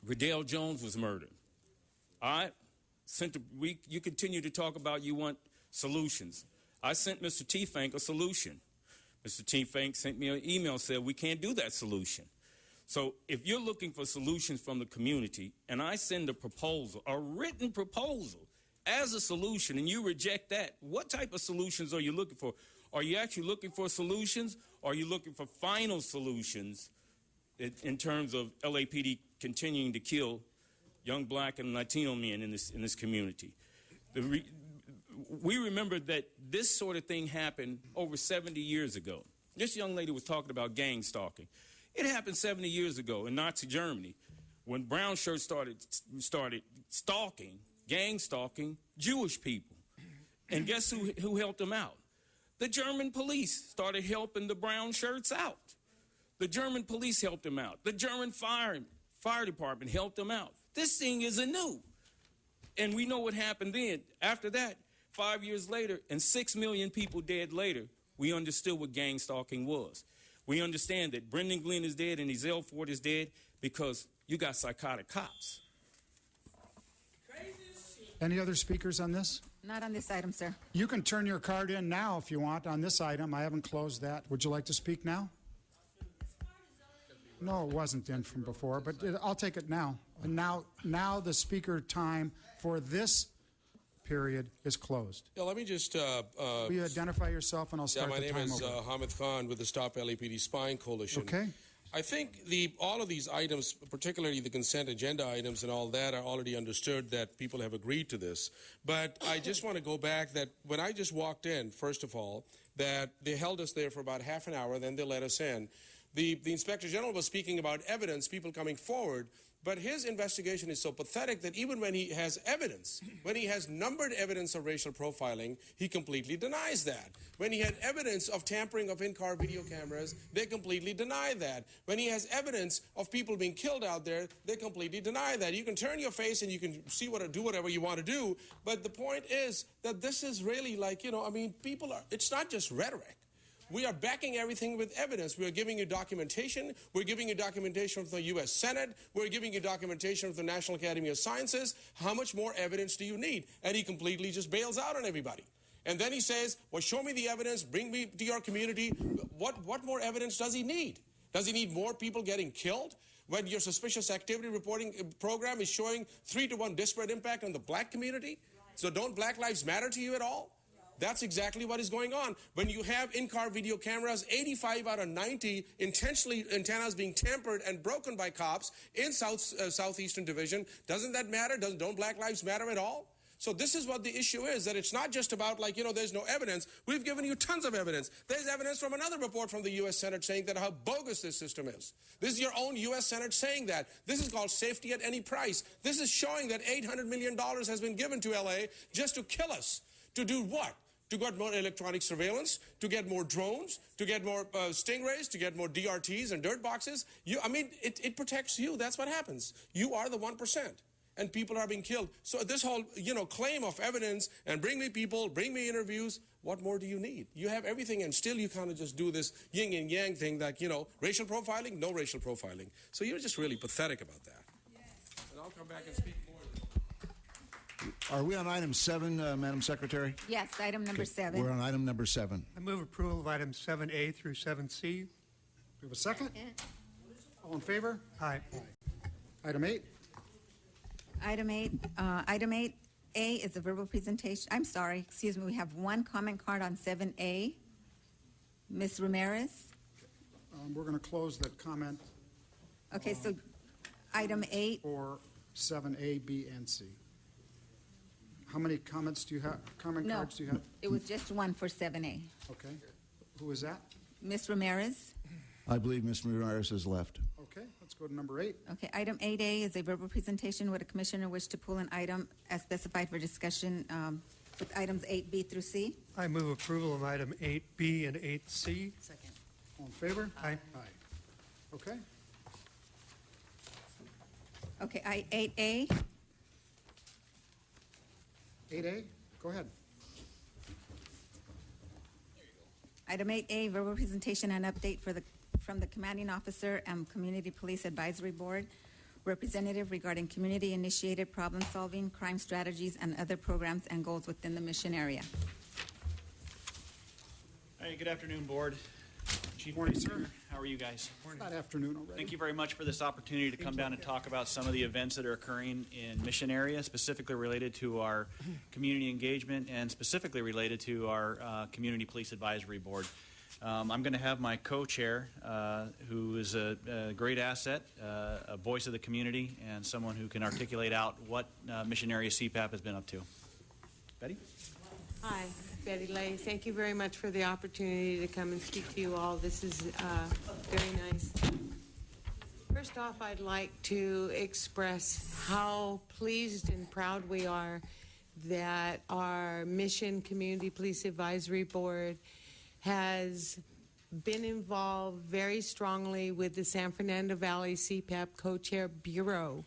Riddell Jones was murdered. You continue to talk about you want solutions. I sent Mr. T-Fank a solution. Mr. T-Fank sent me an email, said we can't do that solution. So if you're looking for solutions from the community, and I send a proposal, a written proposal, as a solution, and you reject that, what type of solutions are you looking for? Are you actually looking for solutions, or are you looking for final solutions in terms of LAPD continuing to kill young black and Latino men in this community? We remember that this sort of thing happened over 70 years ago. This young lady was talking about gang stalking. It happened 70 years ago in Nazi Germany when brown shirts started stalking, gang stalking Jewish people. And guess who helped them out? The German police started helping the brown shirts out. The German police helped them out. The German fire department helped them out. This thing isn't new. And we know what happened then. After that, 5 years later, and 6 million people dead later, we understood what gang stalking was. We understand that Brendan Glenn is dead and Ezell Ford is dead because you got psychotic cops. Any other speakers on this? Not on this item, sir. You can turn your card in now if you want on this item. I haven't closed that. Would you like to speak now? No, it wasn't in from before, but I'll take it now. And now the speaker time for this period is closed. Yeah, let me just... Will you identify yourself and I'll start the my time name is over. Hamid Khan with the Stop LAPD Spying Coalition. Okay. I think all of these items, particularly the consent agenda items and all that, are already understood that people have agreed to this. But I just want to go back that when I just walked in, first of all, that they held us there for about half an hour, then they let us in. The Inspector General was speaking about evidence, people coming forward, but his investigation is so pathetic that even when he has evidence, when he has numbered evidence of racial profiling, he completely denies that. When he had evidence of tampering of in-car video cameras, they completely deny that. When he has evidence of people being killed out there, they completely deny that. You can turn your face and you can do whatever you want to do, but the point is that this is really like, it's not just rhetoric. We are backing everything with evidence. We are giving you documentation. We're giving you documentation from the U.S. Senate. We're giving you documentation from the National Academy of Sciences. How much more evidence do you need? And he completely just bails out on everybody. And then he says, well, show me the evidence. Bring me to your community. What more evidence does he need? Does he need more people getting killed? When your suspicious activity reporting program is showing 3-to-1 disparate impact on the black community? So don't Black Lives Matter to you at all? That's exactly what is going on. When you have in-car video cameras, 85 out of 90 intentionally antennas being tampered and broken by cops in Southeastern Division, doesn't that matter? Don't Black Lives Matter at all? So this is what the issue is, that it's not just about there's no evidence. We've given you tons of evidence. There's evidence from another report from the U.S. Senate saying that how bogus this system is. This is your own U.S. Senate saying that. This is called safety at any price. This is showing that $800 million has been given to L.A. just to kill us. To do what? To get more electronic surveillance, to get more drones, to get more stingrays, to get more DRTs and dirt boxes. It protects you. That's what happens. You are the 1%, and people are being killed. So this whole, claim of evidence and bring me people, bring me interviews, what more do you need? You have everything, and still you kind of just do this yin and yang thing like, racial profiling, no racial profiling. So you're just really pathetic about that. Yes. And I'll come back and speak more. Are we on item 7, Madam Secretary? Yes, item number 7. We're on item number 7. I move approval of items 7A through 7C. We have a second? All in favor? Aye. Item 8. Item 8A is a verbal presentation. I'm sorry, excuse me. We have one comment card on 7A. Ms. Ramirez. We're going to close the comment. Okay, so item 8. For 7A, B, and C. How many comments do you have? Cards do you have? It was just one for 7A. Okay. Who is that? Ms. Ramirez. I believe Ms. Ramirez has left. Okay, let's go to number 8. Okay, item 8A is a verbal presentation. Would a commissioner wish to pull an item as specified for discussion with items 8B through C? I move approval of item 8B and 8C. Second. All in favor? Aye. Aye. Okay. Okay, 8A. 8A, go ahead. Item 8A, verbal presentation and update from the commanding officer and Community Police Advisory Board representative regarding community-initiated problem-solving, crime strategies, and other programs and goals within the mission area. Hey, good afternoon, Board. Chief Morning, Prisoner, sir. how are you guys? It's not afternoon already. Thank you very much for this opportunity to come down and talk about some of the events that are occurring in Mission Area, specifically related to our community engagement and specifically related to our Community Police Advisory Board. I'm going to have my co-chair, who is a great asset, a voice of the community, and someone who can articulate out what Mission Area CPAP has been up to. Betty? Hi, Betty Lay. Thank you very much for the opportunity to come and speak to you all. This is very nice. First off, I'd like to express how pleased and proud we are that our Mission Community Police Advisory Board has been involved very strongly with the San Fernando Valley CPAP Co-Chair Bureau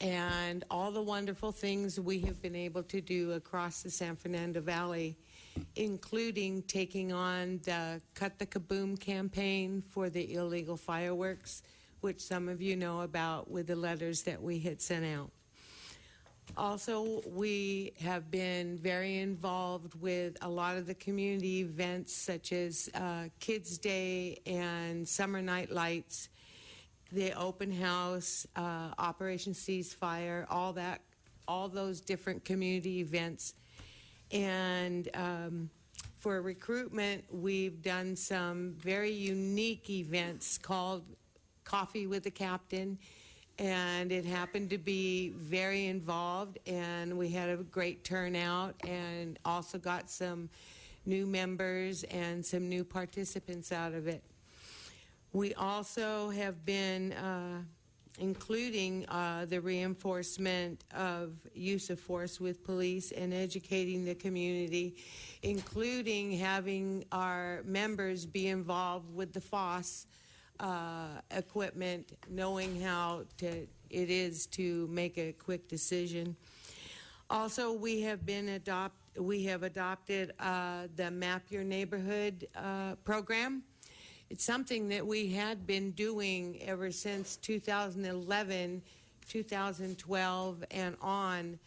and all the wonderful things we have been able to do across the San Fernando Valley, including taking on the Cut the Kaboom campaign for the illegal fireworks, which some of you know about with the letters that we had sent out. Also, we have been very involved with a lot of the community events such as Kids Day and Summer Night Lights, the open house, Operation Ceasefire, all those different community events. And for recruitment, we've done some very unique events called Coffee with the Captain, and it happened to be very involved, and we had a great turnout and also got some new members and some new participants out of it. We also have been including the reinforcement of use of force with police and educating the community, including having our members be involved with the FOSS equipment, knowing how it is to make a quick decision. Also, we have adopted the Map Your Neighborhood program. It's something that we had been doing ever since 2011, 2012, and on,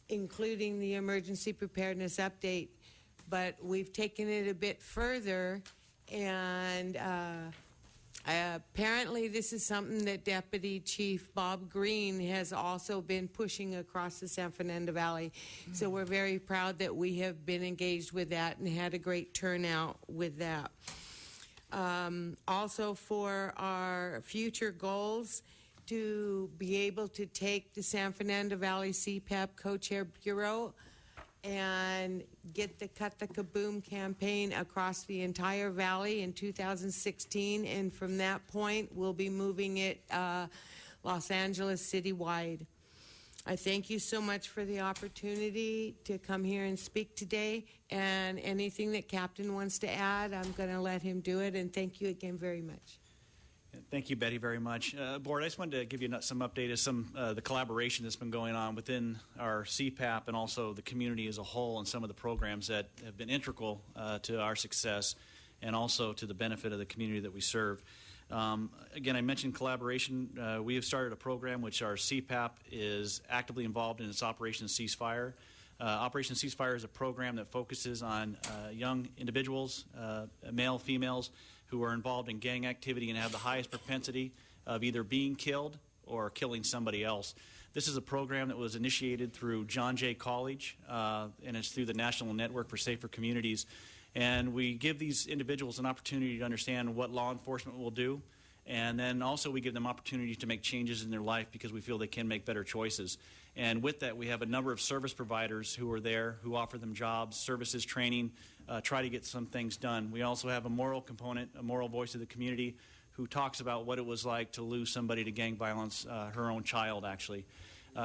including the emergency preparedness update. But we've taken it a bit further, and apparently this is something that Deputy Chief Bob Green has also been pushing across the San Fernando Valley. So we're very proud that we have been engaged with that and had a great turnout with that. Also for our future goals, to be able to take the San Fernando Valley CPAP Co-Chair Bureau and get the Cut the Kaboom campaign across the entire valley in 2016, and from that point we'll be moving it Los Angeles citywide. I thank you so much for the opportunity to come here and speak today, and anything that Captain wants to add, I'm going to let him do it, and thank you again very much. Thank you, Betty, very much. Board, I just wanted to give you some update of some the collaboration that's been going on within our CPAP and also the community as a whole, and some of the programs that have been integral to our success and also to the benefit of the community that we serve. Again, I mentioned collaboration. We have started a program which our CPAP is actively involved in. Its Operation Ceasefire. Operation Ceasefire is a program that focuses on young individuals, male, females, who are involved in gang activity and have the highest propensity of either being killed or killing somebody else. This is a program that was initiated through John Jay College, and it's through the National Network for Safer Communities. And we give these individuals an opportunity to understand what law enforcement will do, and then also we give them opportunities to make changes in their life because we feel they can make better choices. And with that, we have a number of service providers who are there, who offer them jobs, services, training, try to get some things done. We also have a moral component, a moral voice of the community, who talks about what it was like to lose somebody to gang violence, her own child, actually.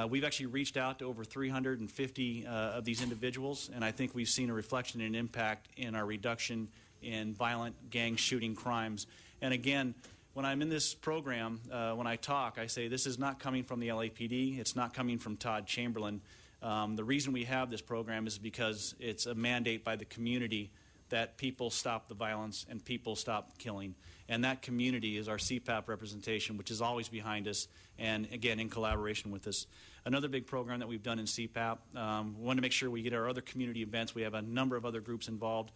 We've actually reached out to over 350 of these individuals, and I think we've seen a reflection and impact in our reduction in violent gang shooting crimes. And again, when I'm in this program, when I talk, I say this is not coming from the LAPD. It's not coming from Todd Chamberlain. The reason we have this program is because it's a mandate by the community that people stop the violence and people stop killing. And that community is our CPAP representation, which is always behind us and, again, in collaboration with us. Another big program that we've done in CPAP, we want to make sure we get our other community events. We have a number of other groups involved.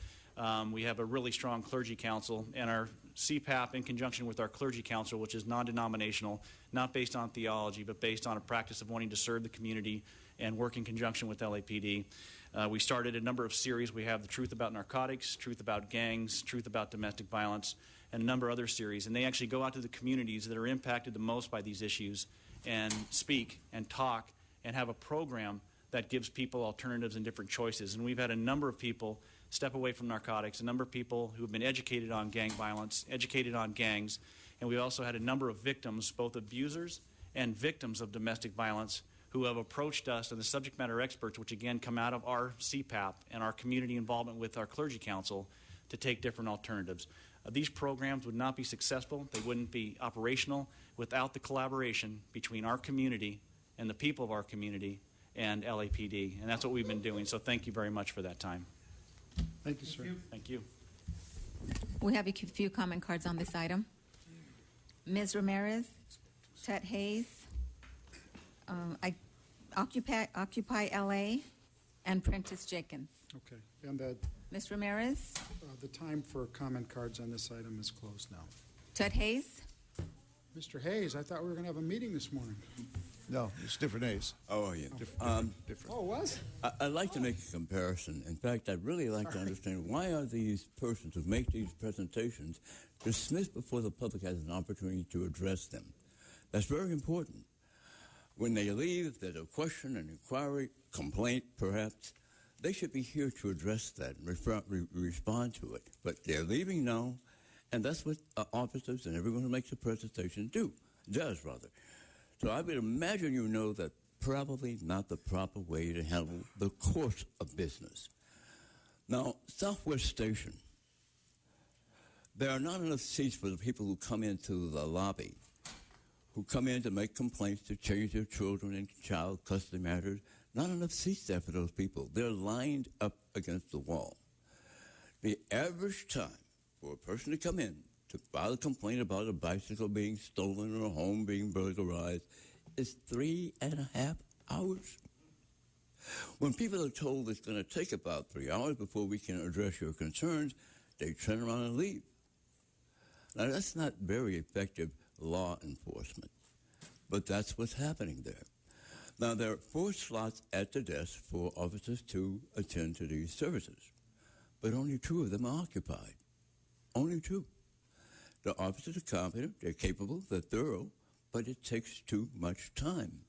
We have a really strong clergy council, and our CPAP, in conjunction with our clergy council, which is non-denominational, not based on theology, but based on a practice of wanting to serve the community and work in conjunction with LAPD. We started a number of series. We have the Truth About Narcotics, Truth About Gangs, Truth About Domestic Violence, and a number of other series. And they actually go out to the communities that are impacted the most by these issues and speak and talk and have a program that gives people alternatives and different choices. And we've had a number of people step away from narcotics, a number of people who have been educated on gang violence, educated on gangs, and we also had a number of victims, both abusers and victims of domestic violence, who have approached us, and the subject matter experts, which again come out of our CPAP and our community involvement with our clergy council, to take different alternatives. These programs would not be successful, they wouldn't be operational without the collaboration between our community and the people of our community and LAPD, and that's what we've been doing. So thank you very much for that time. Thank you, sir. Thank you. We have a few comment cards on this item. Ms. Ramirez, Ted Hayes, Occupy LA, and Prentice Jenkins. Okay, and Ms. Ramirez, the time for comment cards on this item is closed now. Ted Hayes, Mr. Hayes, I thought we were going to have a meeting this morning. No, it's different days. Oh, yeah. Different. Oh, it was? I'd like to make a comparison. In fact, I'd really like to understand why are these persons who make these presentations dismissed before the public has an opportunity to address them. That's very important. When they leave, if there's a question, an inquiry, complaint perhaps, they should be here to address that and respond to it. But they're leaving now, and that's what officers and everyone who makes a presentation does. So I would imagine you know that probably not the proper way to handle the course of business. Now, Southwest Station, there are not enough seats for the people who come into the lobby, who come in to make complaints to change their children in child custody matters. Not enough seats there for those people. They're lined up against the wall. The average time for a person to come in to file a complaint about a bicycle being stolen or a home being burglarized is 3.5 hours. When people are told it's going to take about 3 hours before we can address your concerns, they turn around and leave. Now, that's not very effective law enforcement, but that's what's happening there. Now, there are 4 slots at the desk for officers to attend to these services, but only 2 of them are occupied. Only 2. The officers are competent, they're capable, they're thorough, but it takes too much time.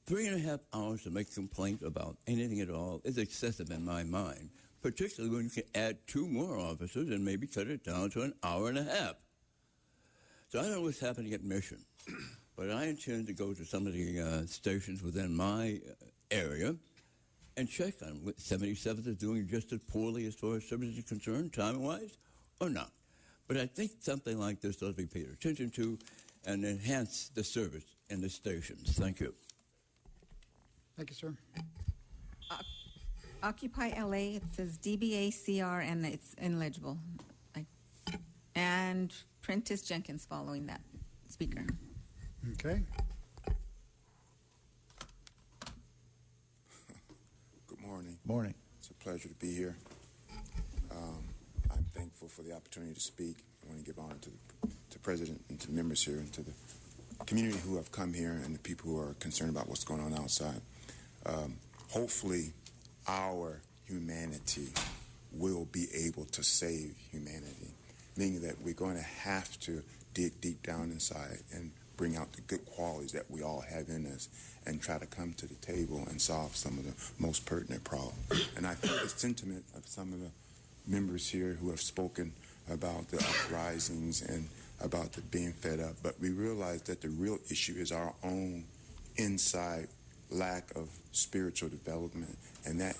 3.5 hours to make a complaint about anything at all is excessive in my mind, particularly when you can add 2 more officers and maybe cut it down to 1.5 hours. So I don't know what's happening at Mission, but I intend to go to some of the stations within my area and check on what 77th is doing just as poorly as far as services are concerned, time-wise, or not. But I think something like this ought to be paid attention to and enhance the service in the stations. Thank you. Thank you, sir. Occupy LA, it says DBACR, and it's illegible. And Prentice Jenkins following that speaker. Okay. Good morning. Morning. It's a pleasure to be here. I'm thankful for the opportunity to speak. I want to give honor to the President and to members here and to the community who have come here and the people who are concerned about what's going on outside. Hopefully, our humanity will be able to save humanity, meaning that we're going to have to dig deep down inside and bring out the good qualities that we all have in us and try to come to the table and solve some of the most pertinent problems. And I think the sentiment of some of the members here who have spoken about the uprisings and about the being fed up, but we realize that the real issue is our own inside lack of spiritual development, and that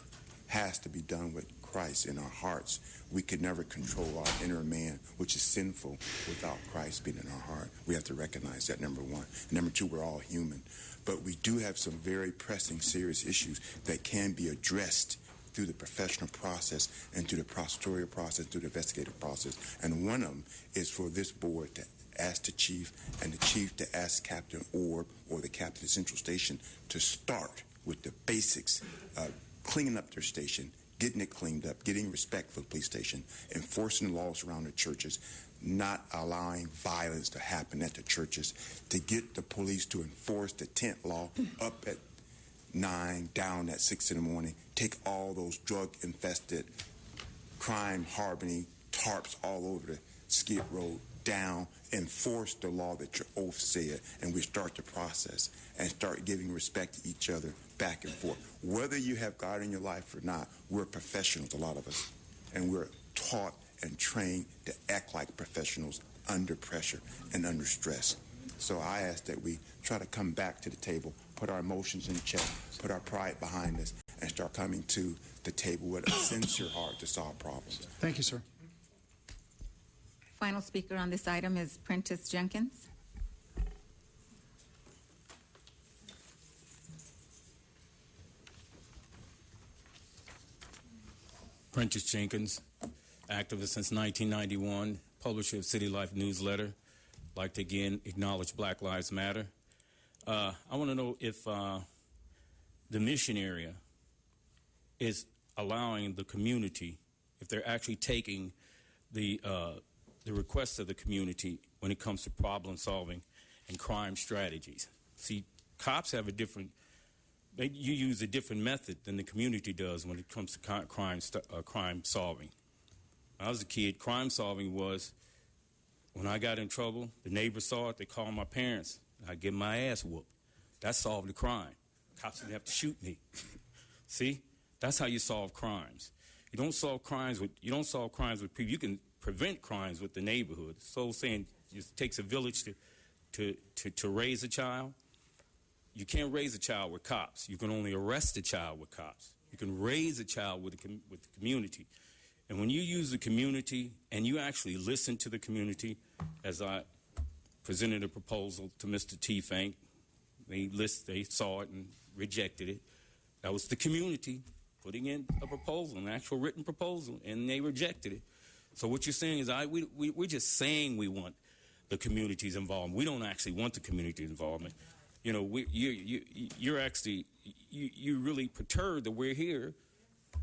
has to be done with Christ in our hearts. We could never control our inner man, which is sinful, without Christ being in our heart. We have to recognize that, number one. Number two, we're all human. But we do have some very pressing, serious issues that can be addressed through the professional process and through the prosecutorial process, through the investigative process. And one of them is for this board to ask the chief and the chief to ask Captain Orb or the captain of Central Station to start with the basics of cleaning up their station, getting it cleaned up, getting respect for the police station, enforcing the laws around the churches, not allowing violence to happen at the churches, to get the police to enforce the tent law up at 9, down at 6 in the morning, take all those drug-infested, crime-harboring tarps all over the Skid Row down, enforce the law that your oath said, and we start the process and start giving respect to each other back and forth. Whether you have God in your life or not, we're professionals, a lot of us, and we're taught and trained to act like professionals under pressure and under stress. So I ask that we try to come back to the table, put our emotions in check, put our pride behind us, and start coming to the table with a sincere heart to solve problems. Thank you, sir. Final speaker on this item is Prentice Jenkins. Prentice Jenkins, activist since 1991, publisher of City Life newsletter. Like to again acknowledge Black Lives Matter. I want to know if the mission area is allowing the community, if they're actually taking the requests of the community when it comes to problem solving and crime strategies. See, cops have a different, you use a different method than the community does when it comes to crime solving. When I was a kid, crime solving was when I got in trouble, the neighbors saw it, they called my parents, I'd get my ass whooped. That solved the crime. Cops didn't have to shoot me. See? That's how you solve crimes. You don't solve crimes with people. You can prevent crimes with the neighborhood. So saying it takes a village to raise a child. You can't raise a child with cops. You can only arrest a child with cops. You can raise a child with the community. And when you use the community and you actually listen to the community, as I presented a proposal to Mr. T. Fink, they saw it and rejected it. That was the community putting in a proposal, an actual written proposal, and they rejected it. So what you're saying is we're just saying we want the community's involvement. We don't actually want the community's involvement. You know, you're actually, you really perturbed that we're here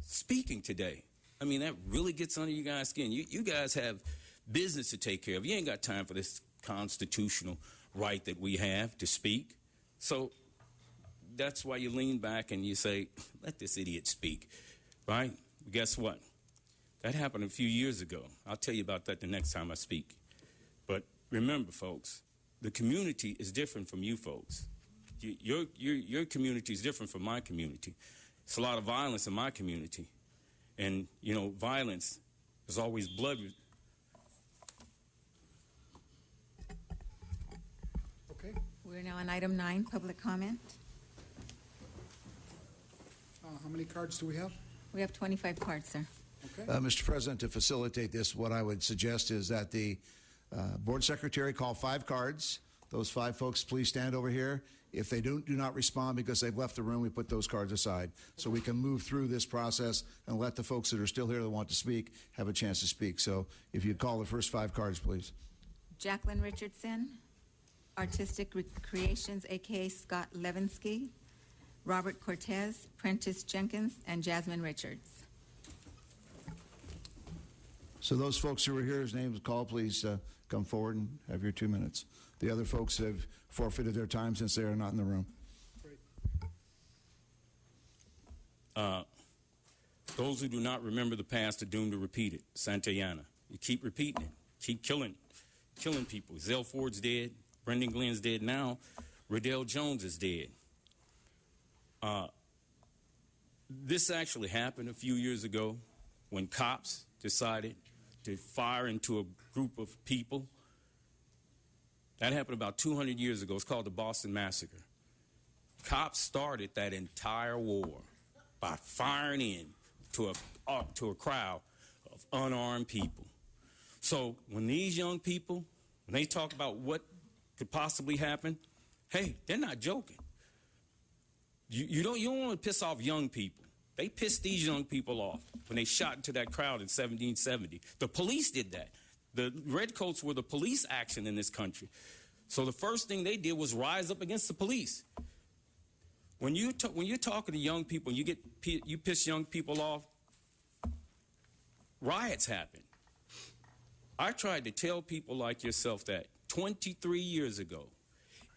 speaking today. I mean, that really gets under you guys' skin. You guys have business to take care of. You ain't got time for this constitutional right that we have to speak. So that's why you lean back and you say, let this idiot speak, right? Guess what? That happened a few years ago. I'll tell you about that the next time I speak. But remember, folks, the community is different from you folks. Your community is different from my community. It's a lot of violence in my community. And, you know, violence is always blood. Okay. We're now on item 9, public comment. How many cards do we have? We have 25 cards, sir. Okay. Mr. President, to facilitate this, what I would suggest is that the board secretary call 5 cards. Those 5 folks, please stand over here. If they do not respond because they've left the room, we put those cards aside so we can move through this process and let the folks that are still here that want to speak have a chance to speak. So if you'd call the first 5 cards, please. Jacqueline Richardson, Artistic Creations, a.k.a. Scott Levinsky, Robert Cortez, Prentice Jenkins, and Jasmine Richards. So those folks who are here, whose names called, please come forward and have your 2 minutes. The other folks have forfeited their time since they are not in the room. Those who do not remember the past are doomed to repeat it. Santayana. You keep repeating it. Keep killing people. Zell Ford's dead. Brendan Glenn's dead now. Riddell Jones is dead. This actually happened a few years ago when cops decided to fire into a group of people. That happened about 200 years ago. It's called the Boston Massacre. Cops started that entire war by firing in to a crowd of unarmed people. So when these young people, when they talk about what could possibly happen, hey, they're not joking. You don't want to piss off young people. They pissed these young people off when they shot into that crowd in 1770. The police did that. The Redcoats were the police action in this country. So the first thing they did was rise up against the police. When you're talking to young people and you piss young people off, riots happen. I tried to tell people like yourself that 23 years ago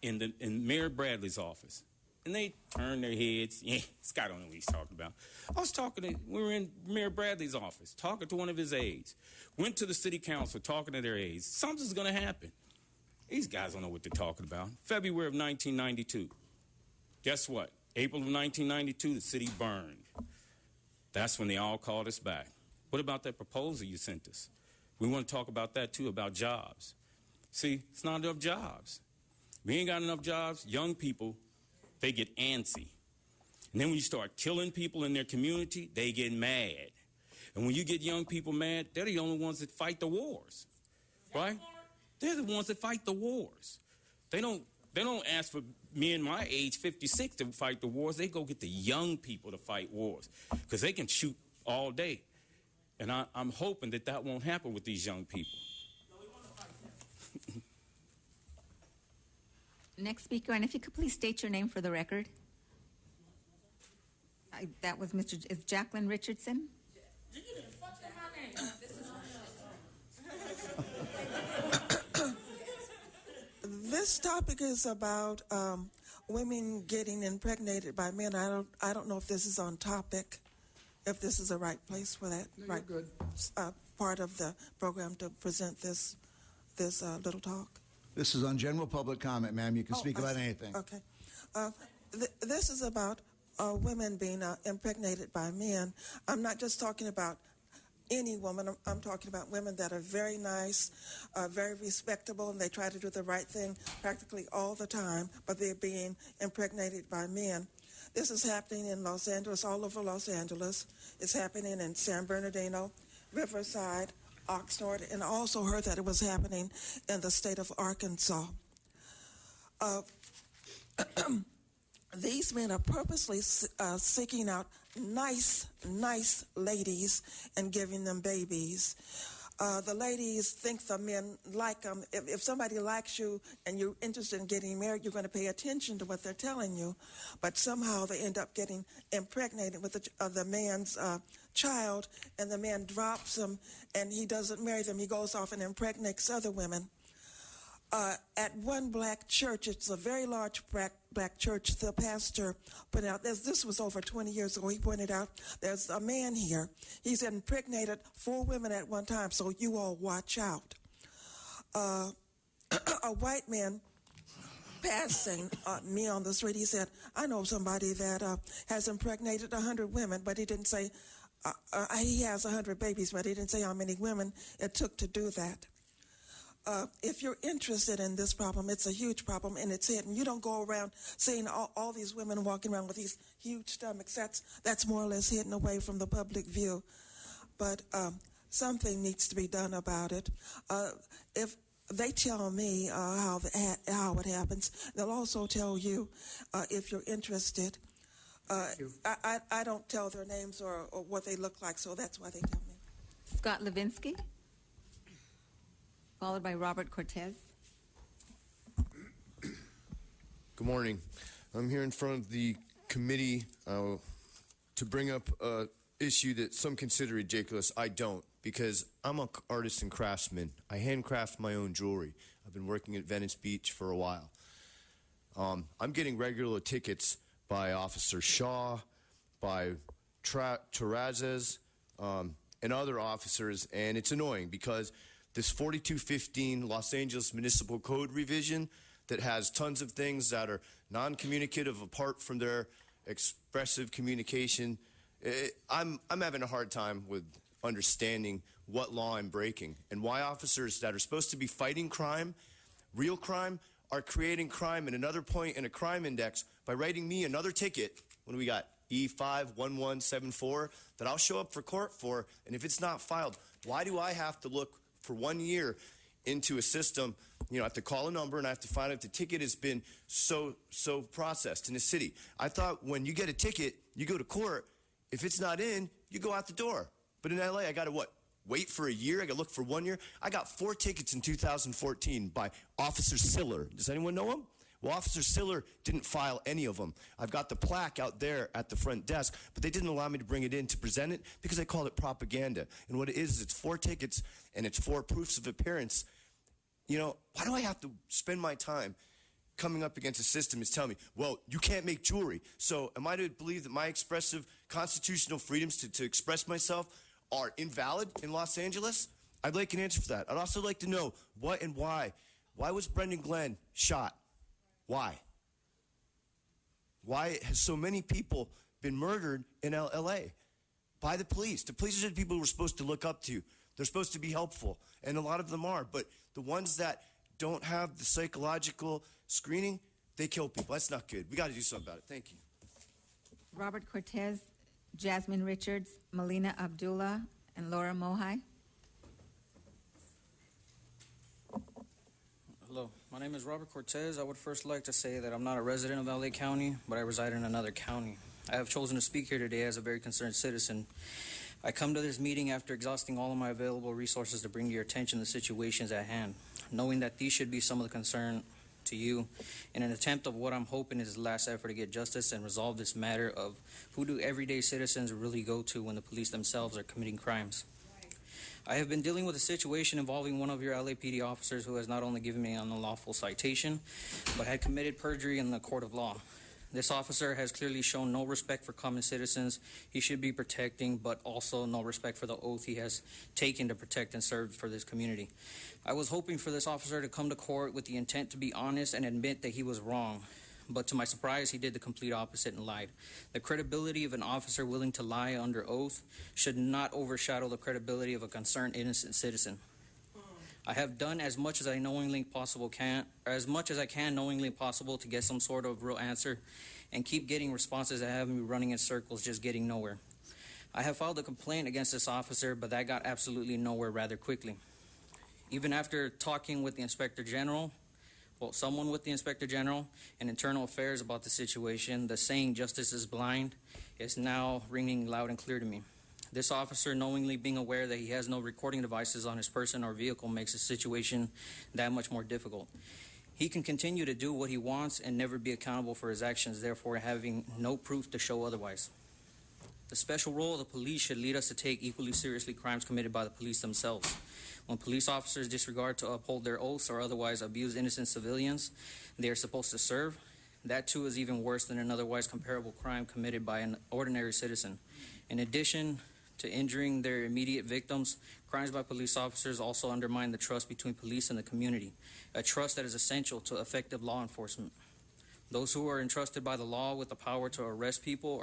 in Mayor Bradley's office, and they turned their heads. Yeah, Scott don't know what he's talking about. We were in Mayor Bradley's office talking to one of his aides. Went to the city council talking to their aides. Something's going to happen. These guys don't know what they're talking about. February of 1992. Guess what? April of 1992, the city burned. That's when they all called us back. What about that proposal you sent us? We want to talk about that too, about jobs. See, it's not enough jobs. We ain't got enough jobs. Young people, they get antsy. And then when you start killing people in their community, they get mad. And when you get young people mad, they're the only ones that fight the wars, right? They're the ones that fight the wars. They don't ask for men my age, 56, to fight the wars. They go get the young people to fight wars because they can shoot all day. And I'm hoping that won't happen with these young people. Next speaker, and if you could please state your name for the record. That was is Jacqueline Richardson? This topic is about women getting impregnated by men. I don't know if this is on topic, if this is the right place for that. No, you're good. Part of the program to present this little talk. This is on general public comment, ma'am. You can speak about anything. Okay. This is about women being impregnated by men. I'm not just talking about any woman. I'm talking about women that are very nice, very respectable, and they try to do the right thing practically all the time, but they're being impregnated by men. This is happening in Los Angeles, all over Los Angeles. It's happening in San Bernardino, Riverside, Oxnard, and I also heard that it was happening in the state of Arkansas. These men are purposely seeking out nice ladies and giving them babies. The ladies think the men like them. If somebody likes you and you're interested in getting married, you're going to pay attention to what they're telling you. But somehow they end up getting impregnated with the man's child, and the man drops them, and he doesn't marry them. He goes off and impregnates other women. At one black church, it's a very large black church, the pastor pointed out, this was over 20 years ago, he pointed out, there's a man here. He's impregnated 4 women at one time, so you all watch out. A white man passing me on the street, he said, I know somebody that has impregnated 100 women, but he didn't say, he has 100 babies, but he didn't say how many women it took to do that. If you're interested in this problem, it's a huge problem, and it's hidden. You don't go around seeing all these women walking around with these huge stomachs. That's more or less hidden away from the public view. But something needs to be done about it. If they tell me how it happens, they'll also tell you if you're interested. I don't tell their names or what they look like, so that's why they tell me. Scott Levinsky, followed by Robert Cortez. Good morning. I'm here in front of the committee to bring up an issue that some consider ridiculous. I don't, because I'm an artist and craftsman. I handcraft my own jewelry. I've been working at Venice Beach for a while. I'm getting regular tickets by Officer Shaw, by Terrazas, and other officers, and it's annoying because this 4215 Los Angeles Municipal Code revision that has tons of things that are non-communicative apart from their expressive communication. I'm having a hard time with understanding what law I'm breaking and why officers that are supposed to be fighting crime, real crime, are creating crime at another point in a crime index by writing me another ticket. What do we got? E51174 that I'll show up for court for, and if it's not filed, why do I have to look for 1 year into a system? I have to call a number and I have to find out if the ticket has been so processed in the city. I thought when you get a ticket, you go to court If it's not in, you go out the door. But in LA, I got to what? Wait for a year? I got to look for 1 year? I got 4 tickets in 2014 by Officer Siller. Does anyone know him? Well, Officer Siller didn't file any of them. I've got the plaque out there at the front desk, but they didn't allow me to bring it in to present it because they called it propaganda. And what it is it's 4 tickets and it's 4 proofs of appearance. You know, why do I have to spend my time coming up against a system that's telling me, well, you can't make jewelry. So am I to believe that my expressive constitutional freedoms to express myself are invalid in Los Angeles? I'd like an answer for that. I'd also like to know what and why. Why was Brendan Glenn shot? Why? Why has so many people been murdered in L.A. by the police? The police are the people we're supposed to look up to. They're supposed to be helpful, and a lot of them are. But the ones that don't have the psychological screening, they kill people. That's not good. We got to do something about it. Thank you. Robert Cortez, Jasmine Richards, Melina Abdullah, and Laura Mohai. Hello, my name is Robert Cortez. I would first like to say that I'm not a resident of LA County, but I reside in another county. I have chosen to speak here today as a very concerned citizen. I come to this meeting after exhausting all of my available resources to bring to your attention the situations at hand, knowing that these should be some of the concern to you in an attempt of what I'm hoping is the last effort to get justice and resolve this matter of who do everyday citizens really go to when the police themselves are committing crimes. I have been dealing with a situation involving one of your LAPD officers who has not only given me an unlawful citation, but had committed perjury in the court of law. This officer has clearly shown no respect for common citizens he should be protecting, but also no respect for the oath he has taken to protect and serve for this community. I was hoping for this officer to come to court with the intent to be honest and admit that he was wrong. But to my surprise, he did the complete opposite and lied. The credibility of an officer willing to lie under oath should not overshadow the credibility of a concerned innocent citizen. I have done as much as I can knowingly possible to get some sort of real answer and keep getting responses that have me running in circles, just getting nowhere. I have filed a complaint against this officer, but that got absolutely nowhere rather quickly. Even after talking with the Inspector General, someone with the Inspector General and Internal Affairs about the situation, the saying justice is blind is now ringing loud and clear to me. This officer, knowingly being aware that he has no recording devices on his person or vehicle, makes the situation that much more difficult. He can continue to do what he wants and never be accountable for his actions, therefore having no proof to show otherwise. The special role of the police should lead us to take equally seriously crimes committed by the police themselves. When police officers disregard to uphold their oaths or otherwise abuse innocent civilians they are supposed to serve, that too is even worse than an otherwise comparable crime committed by an ordinary citizen. In addition to injuring their immediate victims, crimes by police officers also undermine the trust between police and the community, a trust that is essential to effective law enforcement. Those who are entrusted by the law with the power to arrest people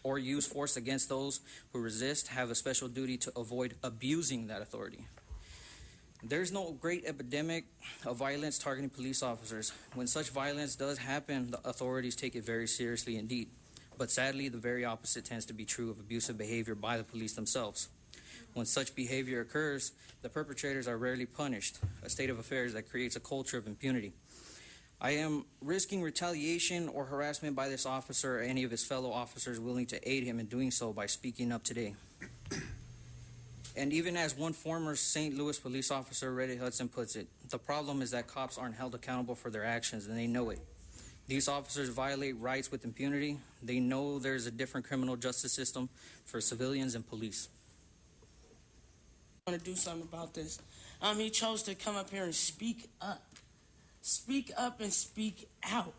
or use force against those who resist have a special duty to avoid abusing that authority. There's no great epidemic of violence targeting police officers. When such violence does happen, the authorities take it very seriously indeed. But sadly, the very opposite tends to be true of abusive behavior by the police themselves. When such behavior occurs, the perpetrators are rarely punished, a state of affairs that creates a culture of impunity. I am risking retaliation or harassment by this officer or any of his fellow officers willing to aid him in doing so by speaking up today. And even as one former St. Louis police officer, Reddy Hudson, puts it, the problem is that cops aren't held accountable for their actions, and they know it. These officers violate rights with impunity. They know there's a different criminal justice system for civilians and police. I want to do something about this. He chose to come up here and speak up. Speak up and speak out.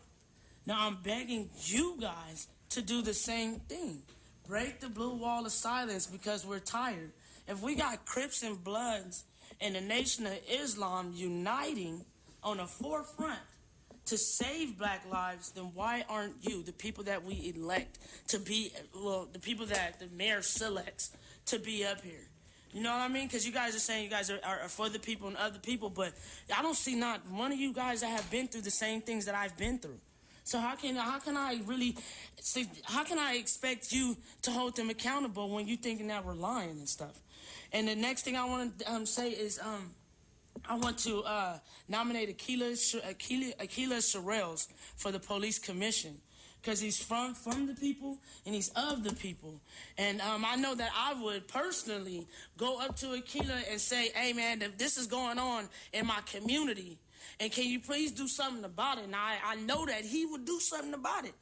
Now I'm begging you guys to do the same thing. Break the blue wall of silence because we're tired. If we got Crips and Bloods and the Nation of Islam uniting on the forefront to save black lives, then why aren't you, the people that we elect to be, the people that the mayor selects to be up here? You know what I mean? Because you guys are saying you guys are for the people and other people, but I don't see not one of you guys that have been through the same things that I've been through. So how can I expect you to hold them accountable when you thinking that we're lying and stuff? And the next thing I want to say is I want to nominate Akila Sorrells for the police commission, because he's from the people and he's of the people. And I know that I would personally go up to Akila and say, hey, man, if this is going on in my community, and can you please do something about it? And I know that he would do something about it.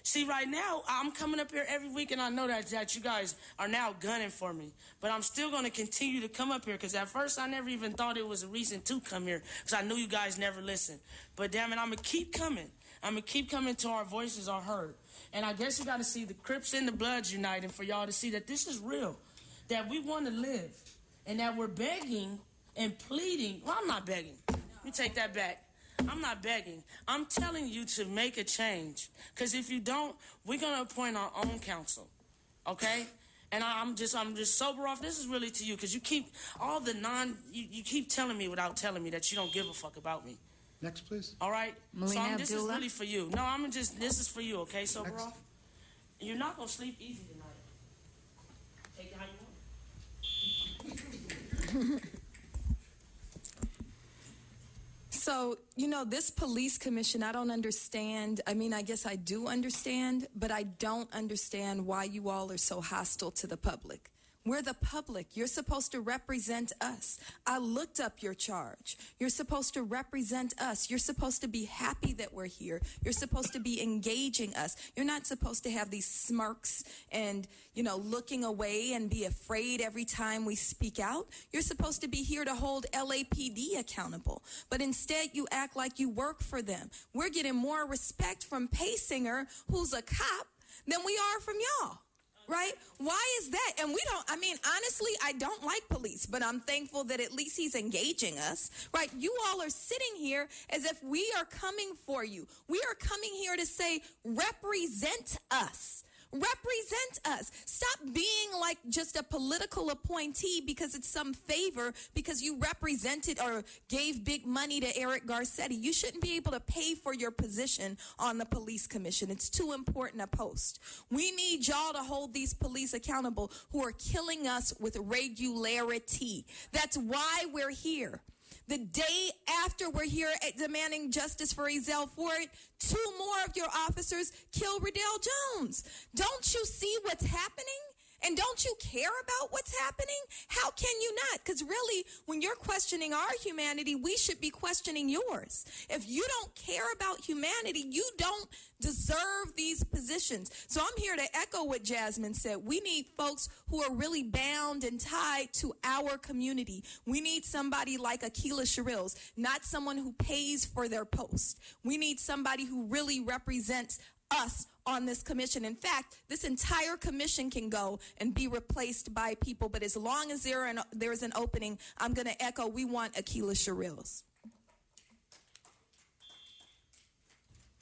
See, right now, I'm coming up here every week, and I know that you guys are now gunning for me. But I'm still going to continue to come up here, because at first I never even thought it was a reason to come here, because I knew you guys never listened. But damn it, I'm going to keep coming. I'm going to keep coming till our voices are heard. And I guess you got to see the Crips and the Bloods uniting for y'all to see that this is real, that we want to live, and that we're begging and pleading. Well, I'm not begging. Let me take that back. I'm not begging. I'm telling you to make a change. Because if you don't, we're going to appoint our own council. Okay? And I'm just sober off. This is really to you, because you keep you keep telling me without telling me that you don't give a fuck about me. Next, please. All right? Melina this is Abdullah. really for you. No, this is for you, okay, sober off? You're not going to sleep easy tonight. Take it how you want. So, this police commission, I don't understand. I mean, I guess I do understand, but I don't understand why you all are so hostile to the public. We're the public. You're supposed to represent us. I looked up your charge. You're supposed to represent us. You're supposed to be happy that we're here. You're supposed to be engaging us. You're not supposed to have these smirks and, looking away and be afraid every time we speak out. You're supposed to be here to hold LAPD accountable. But instead, you act like you work for them. We're getting more respect from Paysinger, who's a cop, than we are from y'all. Right? Why is that? And honestly, I don't like police, but I'm thankful that at least he's engaging us, right? You all are sitting here as if we are coming for you. We are coming here to say, represent us. Represent us. Stop being like just a political appointee because it's some favor because you represented or gave big money to Eric Garcetti. You shouldn't be able to pay for your position on the police commission. It's too important a post. We need y'all to hold these police accountable who are killing us with regularity. That's why we're here. The day after we're here demanding justice for Ezell Ford, 2 more of your officers kill Riddell Jones. Don't you see what's happening? And don't you care about what's happening? How can you not? Because really, when you're questioning our humanity, we should be questioning yours. If you don't care about humanity, you don't deserve these positions. So I'm here to echo what Jasmine said. We need folks who are really bound and tied to our community. We need somebody like Akila Shirills, not someone who pays for their post. We need somebody who really represents us on this commission. In fact, this entire commission can go and be replaced by people, but as long as there's an opening, I'm going to echo, we want Akila Shirills.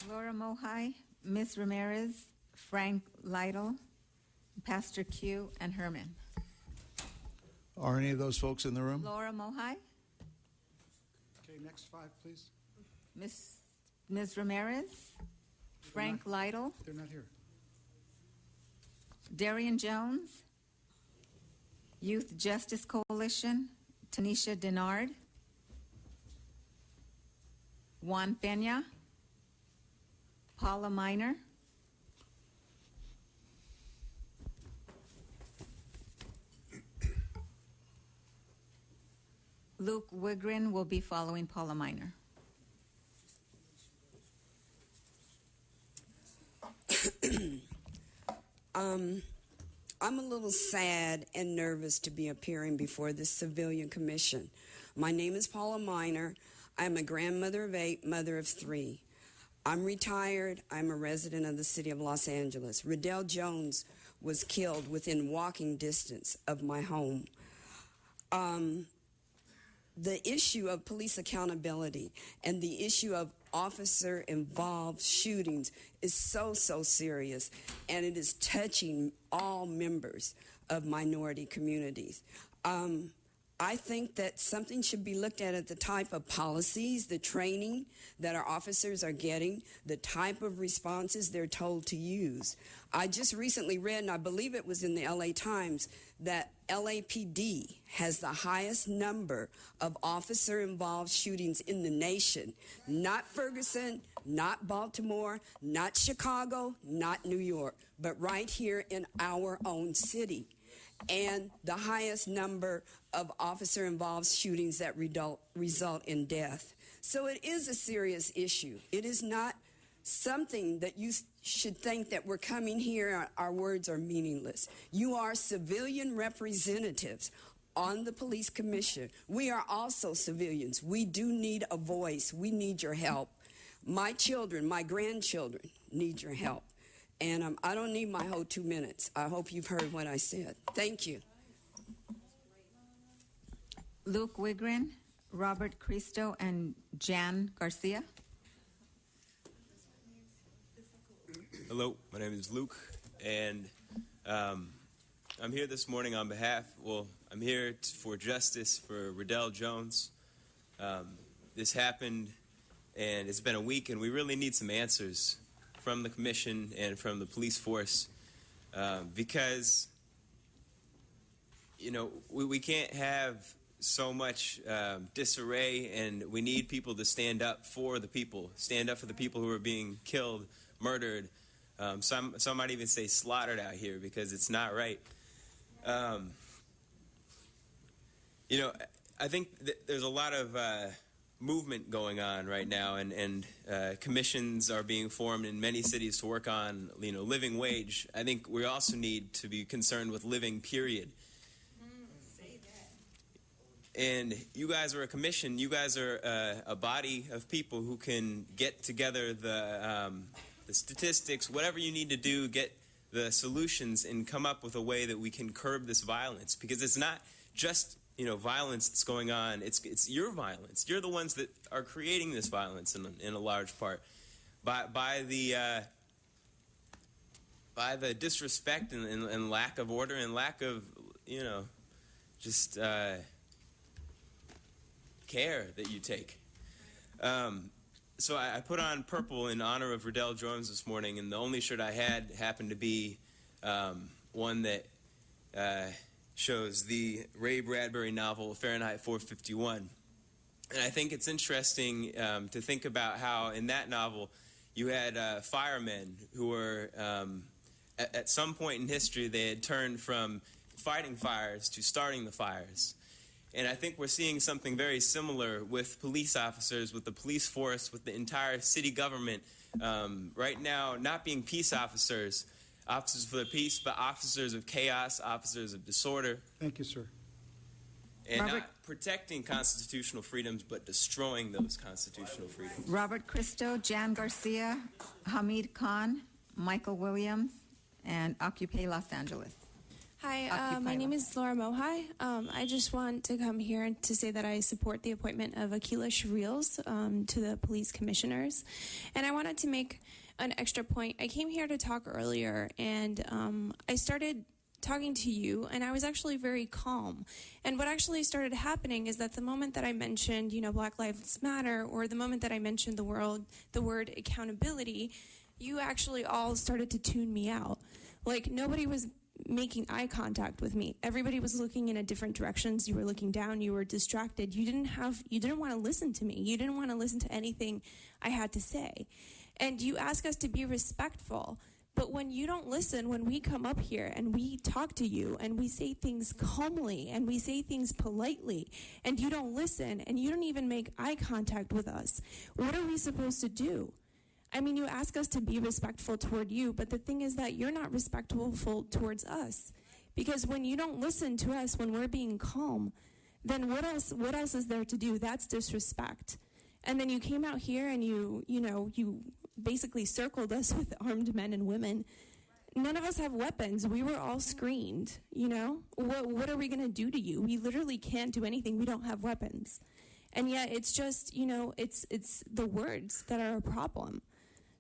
Laura Mohai, Ms. Ramirez, Frank Lytle, Pastor Q, and Herman. Are any of those folks in the room? Laura Mohai, Okay, next 5, please. Ms. Ramirez, Frank Lytle, They're not here. Darian Jones, Youth Justice Coalition, Tanisha Denard, Juan Peña, Paula Miner, Luke Wigrin will be following Paula Miner. I'm a little sad and nervous to be appearing before this civilian commission. My name is Paula Miner. I'm a grandmother of 8, mother of 3. I'm retired. I'm a resident of the city of Los Angeles. Riddell Jones was killed within walking distance of my home. The issue of police accountability and the issue of officer-involved shootings is so serious, and it is touching all members of minority communities. I think that something should be looked at the type of policies, the training that our officers are getting, the type of responses they're told to use. I just recently read, and I believe it was in the LA Times, that LAPD has the highest number of officer-involved shootings in the nation. Not Ferguson, not Baltimore, not Chicago, not New York, but right here in our own city. And the highest number of officer-involved shootings that result in death. So it is a serious issue. It is not something that you should think that we're coming here, our words are meaningless. You are civilian representatives on the police commission. We are also civilians. We do need a voice. We need your help. My children, my grandchildren need your help. And I don't need my whole 2 minutes. I hope you've heard what I said. Thank you. Luke Wigren, Robert Cristo, and Jan Garcia. Hello, my name is Luke, and I'm here this morning on behalf, I'm here for justice for Riddell Jones. This happened, and it's been a week, and we really need some answers from the commission and from the police force, because, we can't have so much disarray, and we need people to stand up for the people who are being killed, murdered. Some might even say slaughtered out here, because it's not right. I think there's a lot of movement going on right now, and commissions are being formed in many cities to work on, living wage. I think we also need to be concerned with living, period. And you guys are a commission. You guys are a body of people who can get together the statistics, whatever you need to do, get the solutions, and come up with a way that we can curb this violence. Because it's not just violence that's going on. It's your violence. You're the ones that are creating this violence in a large part by the disrespect and lack of order and lack of just care that you take. So I put on purple in honor of Riddell Jones this morning, and the only shirt I had happened to be one that shows the Ray Bradbury novel Fahrenheit 451. And I think it's interesting to think about how in that novel you had firemen who were, at some point in history, they had turned from fighting fires to starting the fires. And I think we're seeing something very similar with police officers, with the police force, with the entire city government. Right now, not being peace officers for the peace, but officers of chaos, officers of disorder. Thank you, sir. And not protecting constitutional freedoms, but destroying those constitutional freedoms. Robert Cristo, Jan Garcia, Hamid Khan, Michael Williams, and Occupy Los Angeles. Hi, my name is Laura Mohai. I just want to come here and to say that I support the appointment of Akila Shreels to the police commissioners. And I wanted to make an extra point. I came here to talk earlier, and I started talking to you, and I was actually very calm. And what actually started happening is that the moment that I mentioned, Black Lives Matter, or the moment that I mentioned the word accountability, you actually all started to tune me out. Like, nobody was making eye contact with me. Everybody was looking in a different directions. You were looking down. You were distracted. You didn't want to listen to me. You didn't want to listen to anything I had to say. And you ask us to be respectful. But when you don't listen, when we come up here and we talk to you and we say things calmly and we say things politely, and you don't listen and you don't even make eye contact with us, what are we supposed to do? I mean, you ask us to be respectful toward you, but the thing is that you're not respectful towards us. Because when you don't listen to us when we're being calm, then what else is there to do? That's disrespect. And then you came out here and you basically circled us with armed men and women. None of us have weapons. We were all screened, What are we going to do to you? We literally can't do anything. We don't have weapons. And yet it's just, it's the words that are a problem.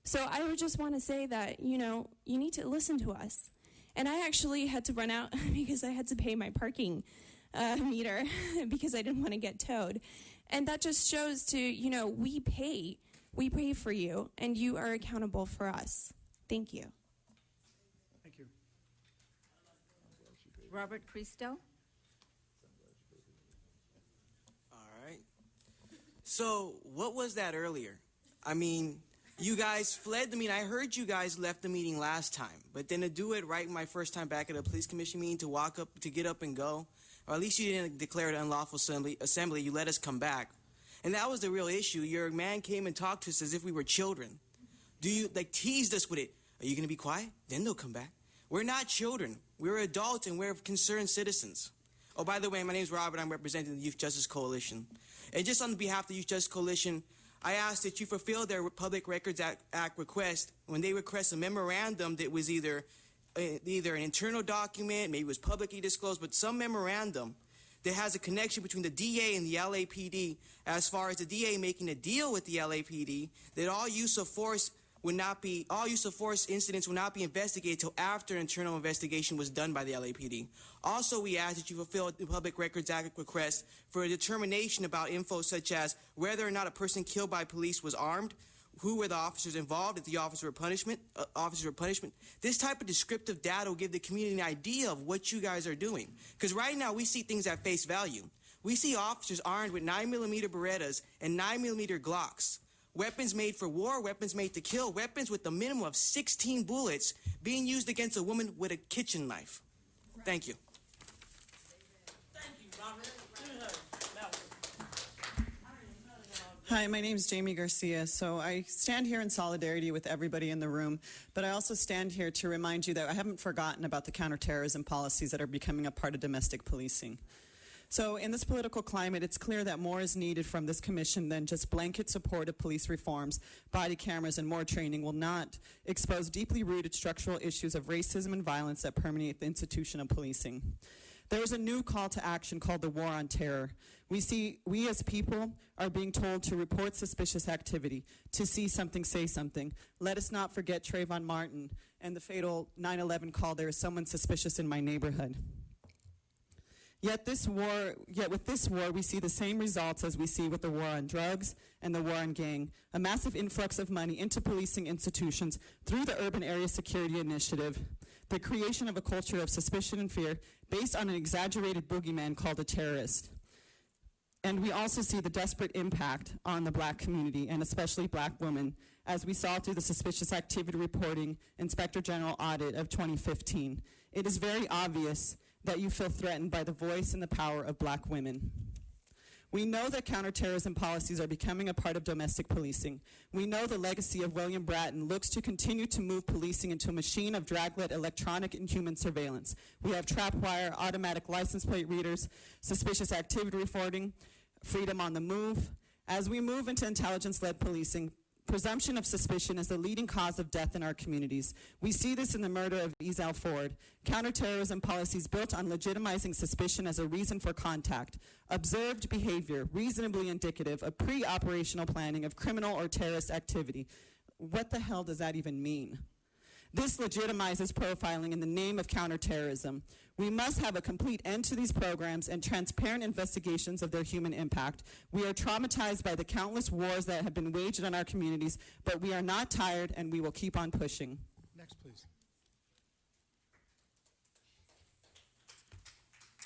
So I would just want to say that, you need to listen to us. And I actually had to run out because I had to pay my parking meter because I didn't want to get towed. And that just shows to, we pay for you, and you are accountable for us. Thank you. Thank you. Robert Cristo. All right. So, what was that earlier? I mean, you guys fled the meeting. I heard you guys left the meeting last time, but then to do it right my first time back at a police commission meeting, to get up and go, or at least you didn't declare it unlawful assembly, you let us come back. And that was the real issue. Your man came and talked to us as if we were children. Teased us with it. Are you going to be quiet? Then they'll come back. We're not children. We're adults, and we're concerned citizens. Oh, by the way, my name is Robert. I'm representing the Youth Justice Coalition. And just on behalf of the Youth Justice Coalition, I ask that you fulfill their Public Records Act request when they request a memorandum that was either an internal document, maybe it was publicly disclosed, but some memorandum that has a connection between the DA and the LAPD, as far as the DA making a deal with the LAPD that all use of force incidents will not be investigated until after an internal investigation was done by the LAPD. Also, we ask that you fulfill the Public Records Act request for a determination about info such as whether or not a person killed by police was armed, who were the officers involved, if the officers were punishment. This type of descriptive data will give the community an idea of what you guys are doing. Because right now we see things at face value. We see officers armed with 9mm Berettas and 9mm Glocks. Weapons made for war, weapons made to kill, weapons with a minimum of 16 bullets being used against a woman with a kitchen knife. Thank you. Hi, my name is Jamie Garcia. So I stand here in solidarity with everybody in the room, but I also stand here to remind you that I haven't forgotten about the counterterrorism policies that are becoming a part of domestic policing. So in this political climate, it's clear that more is needed from this commission than just blanket support of police reforms. Body cameras and more training will not expose deeply rooted structural issues of racism and violence that permeate the institution of policing. There is a new call to action called the War on Terror. We as people are being told to report suspicious activity, to see something, say something. Let us not forget Trayvon Martin and the fatal 9/11 call, "There is someone suspicious in my neighborhood." Yet with this war, we see the same results as we see with the war on drugs and the war on gang. A massive influx of money into policing institutions through the Urban Area Security Initiative, the creation of a culture of suspicion and fear based on an exaggerated boogeyman called a terrorist. And we also see the desperate impact on the black community, and especially black women, as we saw through the Suspicious Activity Reporting Inspector General Audit of 2015. It is very obvious that you feel threatened by the voice and the power of black women. We know that counterterrorism policies are becoming a part of domestic policing. We know the legacy of William Bratton looks to continue to move policing into a machine of draglet electronic and human surveillance. We have trap wire, automatic license plate readers, suspicious activity reporting, freedom on the move. As we move into intelligence-led policing, presumption of suspicion is the leading cause of death in our communities. We see this in the murder of Ezell Ford. Counterterrorism policies built on legitimizing suspicion as a reason for contact. Observed behavior, reasonably indicative of pre-operational planning of criminal or terrorist activity. What the hell does that even mean? This legitimizes profiling in the name of counterterrorism. We must have a complete end to these programs and transparent investigations of their human impact. We are traumatized by the countless wars that have been waged on our communities, but we are not tired, and we will keep on pushing. Next, please.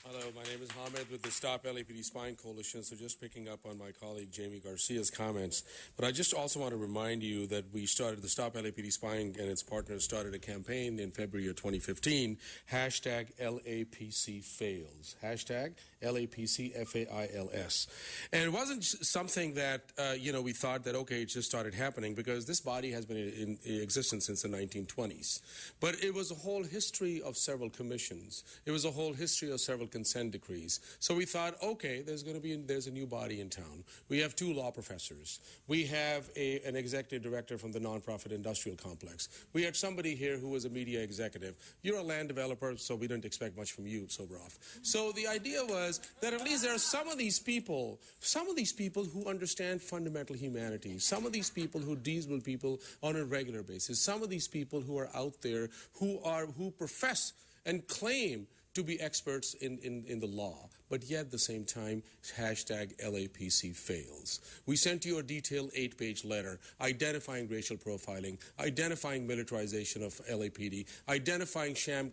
Hello, my name is Hamed with the Stop LAPD Spying Coalition, so just picking up on my colleague Jamie Garcia's comments. But I just also want to remind you that we started, the Stop LAPD Spying and its partners started a campaign in February of 2015, hashtag LAPC fails, hashtag LAPCFAILS. And it wasn't something that, we thought that, okay, it just started happening, because this body has been in existence since the 1920s. But it was a whole history of several commissions. It was a whole history of several consent decrees. So we thought, okay, there's a new body in town. We have 2 law professors. We have an executive director from the nonprofit industrial complex. We had somebody here who was a media executive. You're a land developer, so we didn't expect much from you, Sobroff. So the idea was that at least there are some of these people who understand fundamental humanity, some of these people who deal with people on a regular basis, some of these people who are out there who profess and claim to be experts in the law, but yet at the same time, hashtag LAPC fails. We sent you a detailed 8-page letter identifying racial profiling, identifying militarization of LAPD, identifying sham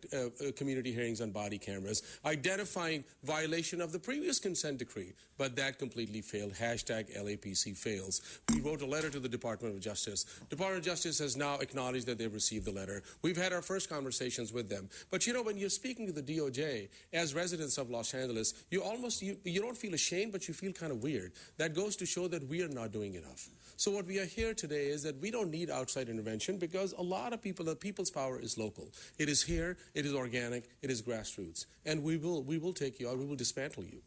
community hearings on body cameras, identifying violation of the previous consent decree, but that completely failed. Hashtag LAPC fails. We wrote a letter to the Department of Justice. Department of Justice has now acknowledged that they've received the letter. We've had our first conversations with them. But you know, when you're speaking to the DOJ, as residents of Los Angeles, you don't feel ashamed, but you feel kind of weird. That goes to show that we are not doing enough. So what we are here today is that we don't need outside intervention because a lot of people, the people's power is local. It is here, it is organic, it is grassroots. And we will take you out, we will dismantle you.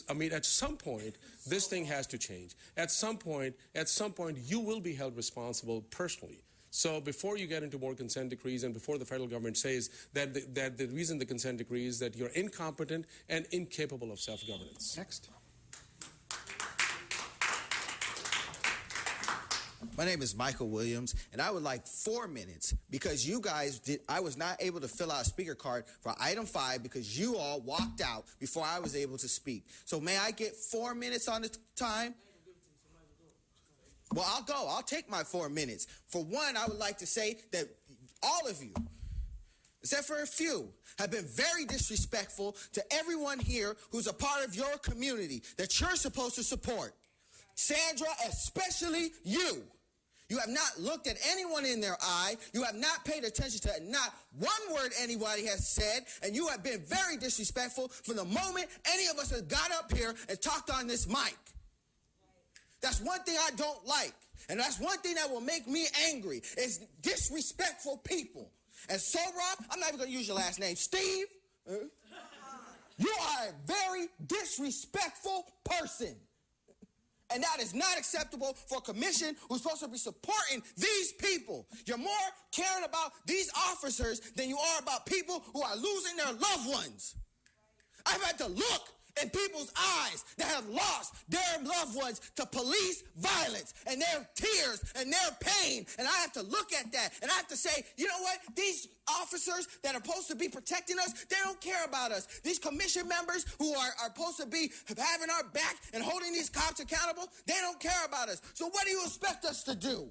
I mean, at some point, this thing has to change. At some point, you will be held responsible personally. So before you get into more consent decrees and before the federal government says that the reason the consent decree is that you're incompetent and incapable of self-governance. Next. My name is Michael Williams, and I would like 4 minutes because you guys I was not able to fill out a speaker card for item 5 because you all walked out before I was able to speak. So may I get 4 minutes on the time? Well, I'll go. I'll take my 4 minutes. For one, I would like to say that all of you, except for a few, have been very disrespectful to everyone here who's a part of your community that you're supposed to support. Sandra, especially you. You have not looked at anyone in their eye. You have not paid attention to not one word anybody has said, and you have been very disrespectful from the moment any of us have got up here and talked on this mic. That's one thing I don't like, and that's one thing that will make me angry, is disrespectful people. And so, Rob, I'm not even going to use your last name. Steve, you are a very disrespectful person. And that is not acceptable for a commission who's supposed to be supporting these people. You're more caring about these officers than you are about people who are losing their loved ones. I've had to look in people's eyes that have lost their loved ones to police violence and their tears and their pain. And I have to look at that and I have to say, you know what? These officers that are supposed to be protecting us, they don't care about us. These commission members who are supposed to be having our back and holding these cops accountable, they don't care about us. So what do you expect us to do?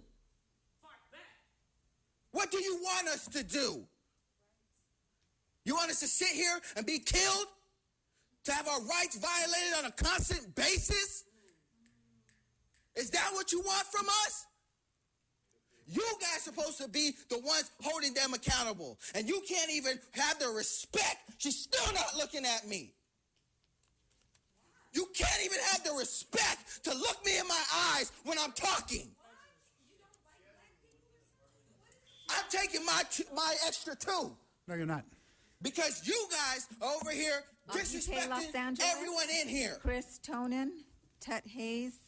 What do you want us to do? You want us to sit here and be killed? To have our rights violated on a constant basis? Is that what you want from us? You guys are supposed to be the ones holding them accountable. And you can't even have the respect. She's still not looking at me. You can't even have the respect to look me in my eyes when I'm talking. I'm taking my extra 2. No, you're not. Because you guys are over here disrespecting everyone in here. Chris Tonin, Tut Hayes,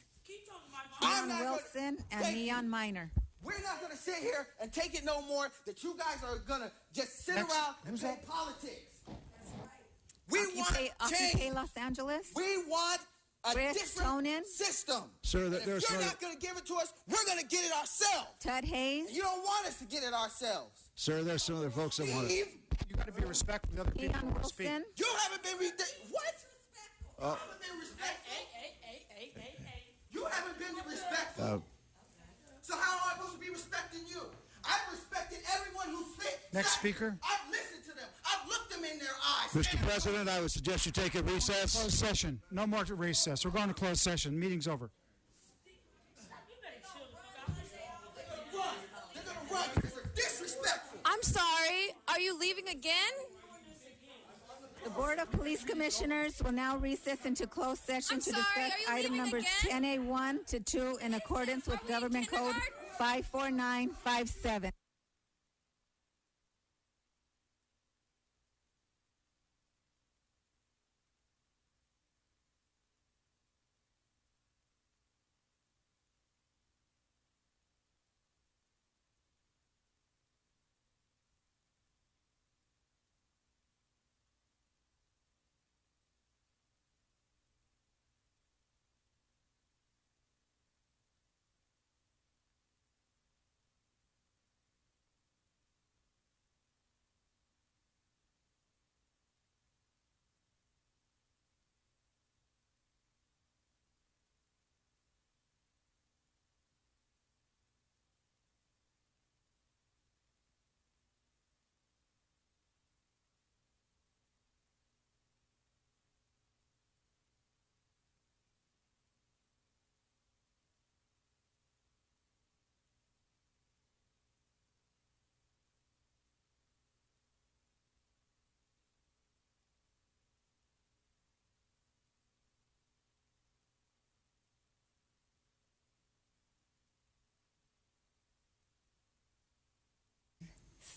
John Wilson, and Leon Minor. We're not going to sit here and take it no more that you guys are going to just sit around and play politics. We want change. Los Angeles. We want a Chris different Tonin. system. Sir, if you're not going to give it to us, we're going to get it ourselves. Tut Hayes. And you don't want us to get it ourselves. Sir, there's some other folks that want it. You got to be respectful of the other people who want to speak. You haven't been what? Oh. You haven't been respectful. You haven't been respectful. So how am I supposed to be respecting you? I've respected everyone who sit. Next speaker. I've listened to them. I've looked them in their eyes. Mr. President, I would suggest you take a recess. Closed session. No more recess. We're going to closed session. Meeting's over. They're going to run because they're disrespectful. I'm sorry. Are you leaving again? The Board of Police Commissioners will now recess into closed session to discuss item numbers 10A1 to 2 in accordance with Government Code 54957.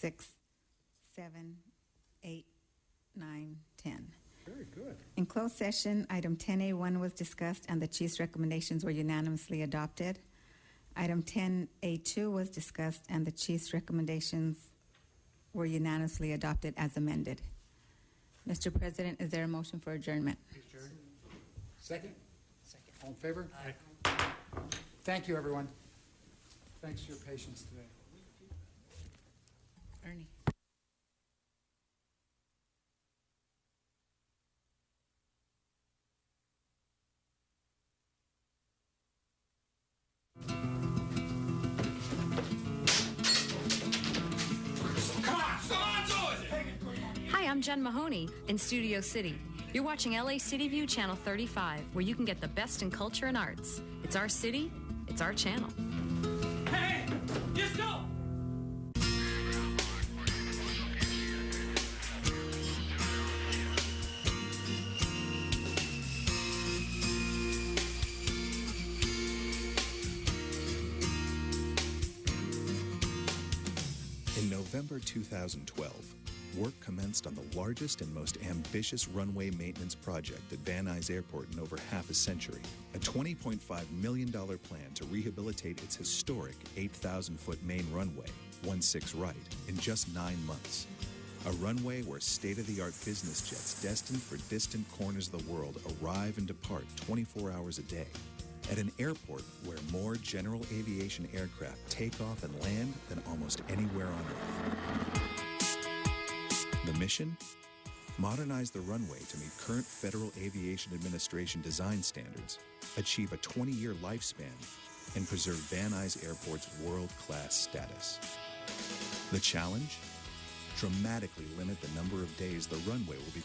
6, 7, 8, 9, 10. Very good. In closed session, item 10A1 was discussed and the chief's recommendations were unanimously adopted. Item 10A2 was discussed and the chief's recommendations were unanimously adopted as amended. Mr. President, is there a motion for adjournment? Second? Second. All in favor? Aye. Thank you, everyone. Thanks for your patience today. Ernie. Hi, I'm Jen Mahoney in Studio City. You're watching LA City View Channel 35, where you can get the best in culture and arts. It's our city, it's our channel. Hey, just go! In November 2012, work commenced on the largest and most ambitious runway maintenance project at Van Nuys Airport in over half a century. A $20.5 million plan to rehabilitate its historic 8,000-foot main runway, 16 right, in just 9 months. A runway where state-of-the-art business jets destined for distant corners of the world arrive and depart 24 hours a day. At an airport where more general aviation aircraft take off and land than almost anywhere on Earth. The mission? Modernize the runway to meet current Federal Aviation Administration design standards, achieve a 20-year lifespan, and preserve Van Nuys Airport's world-class status. The challenge? Dramatically limit the number of days the runway will be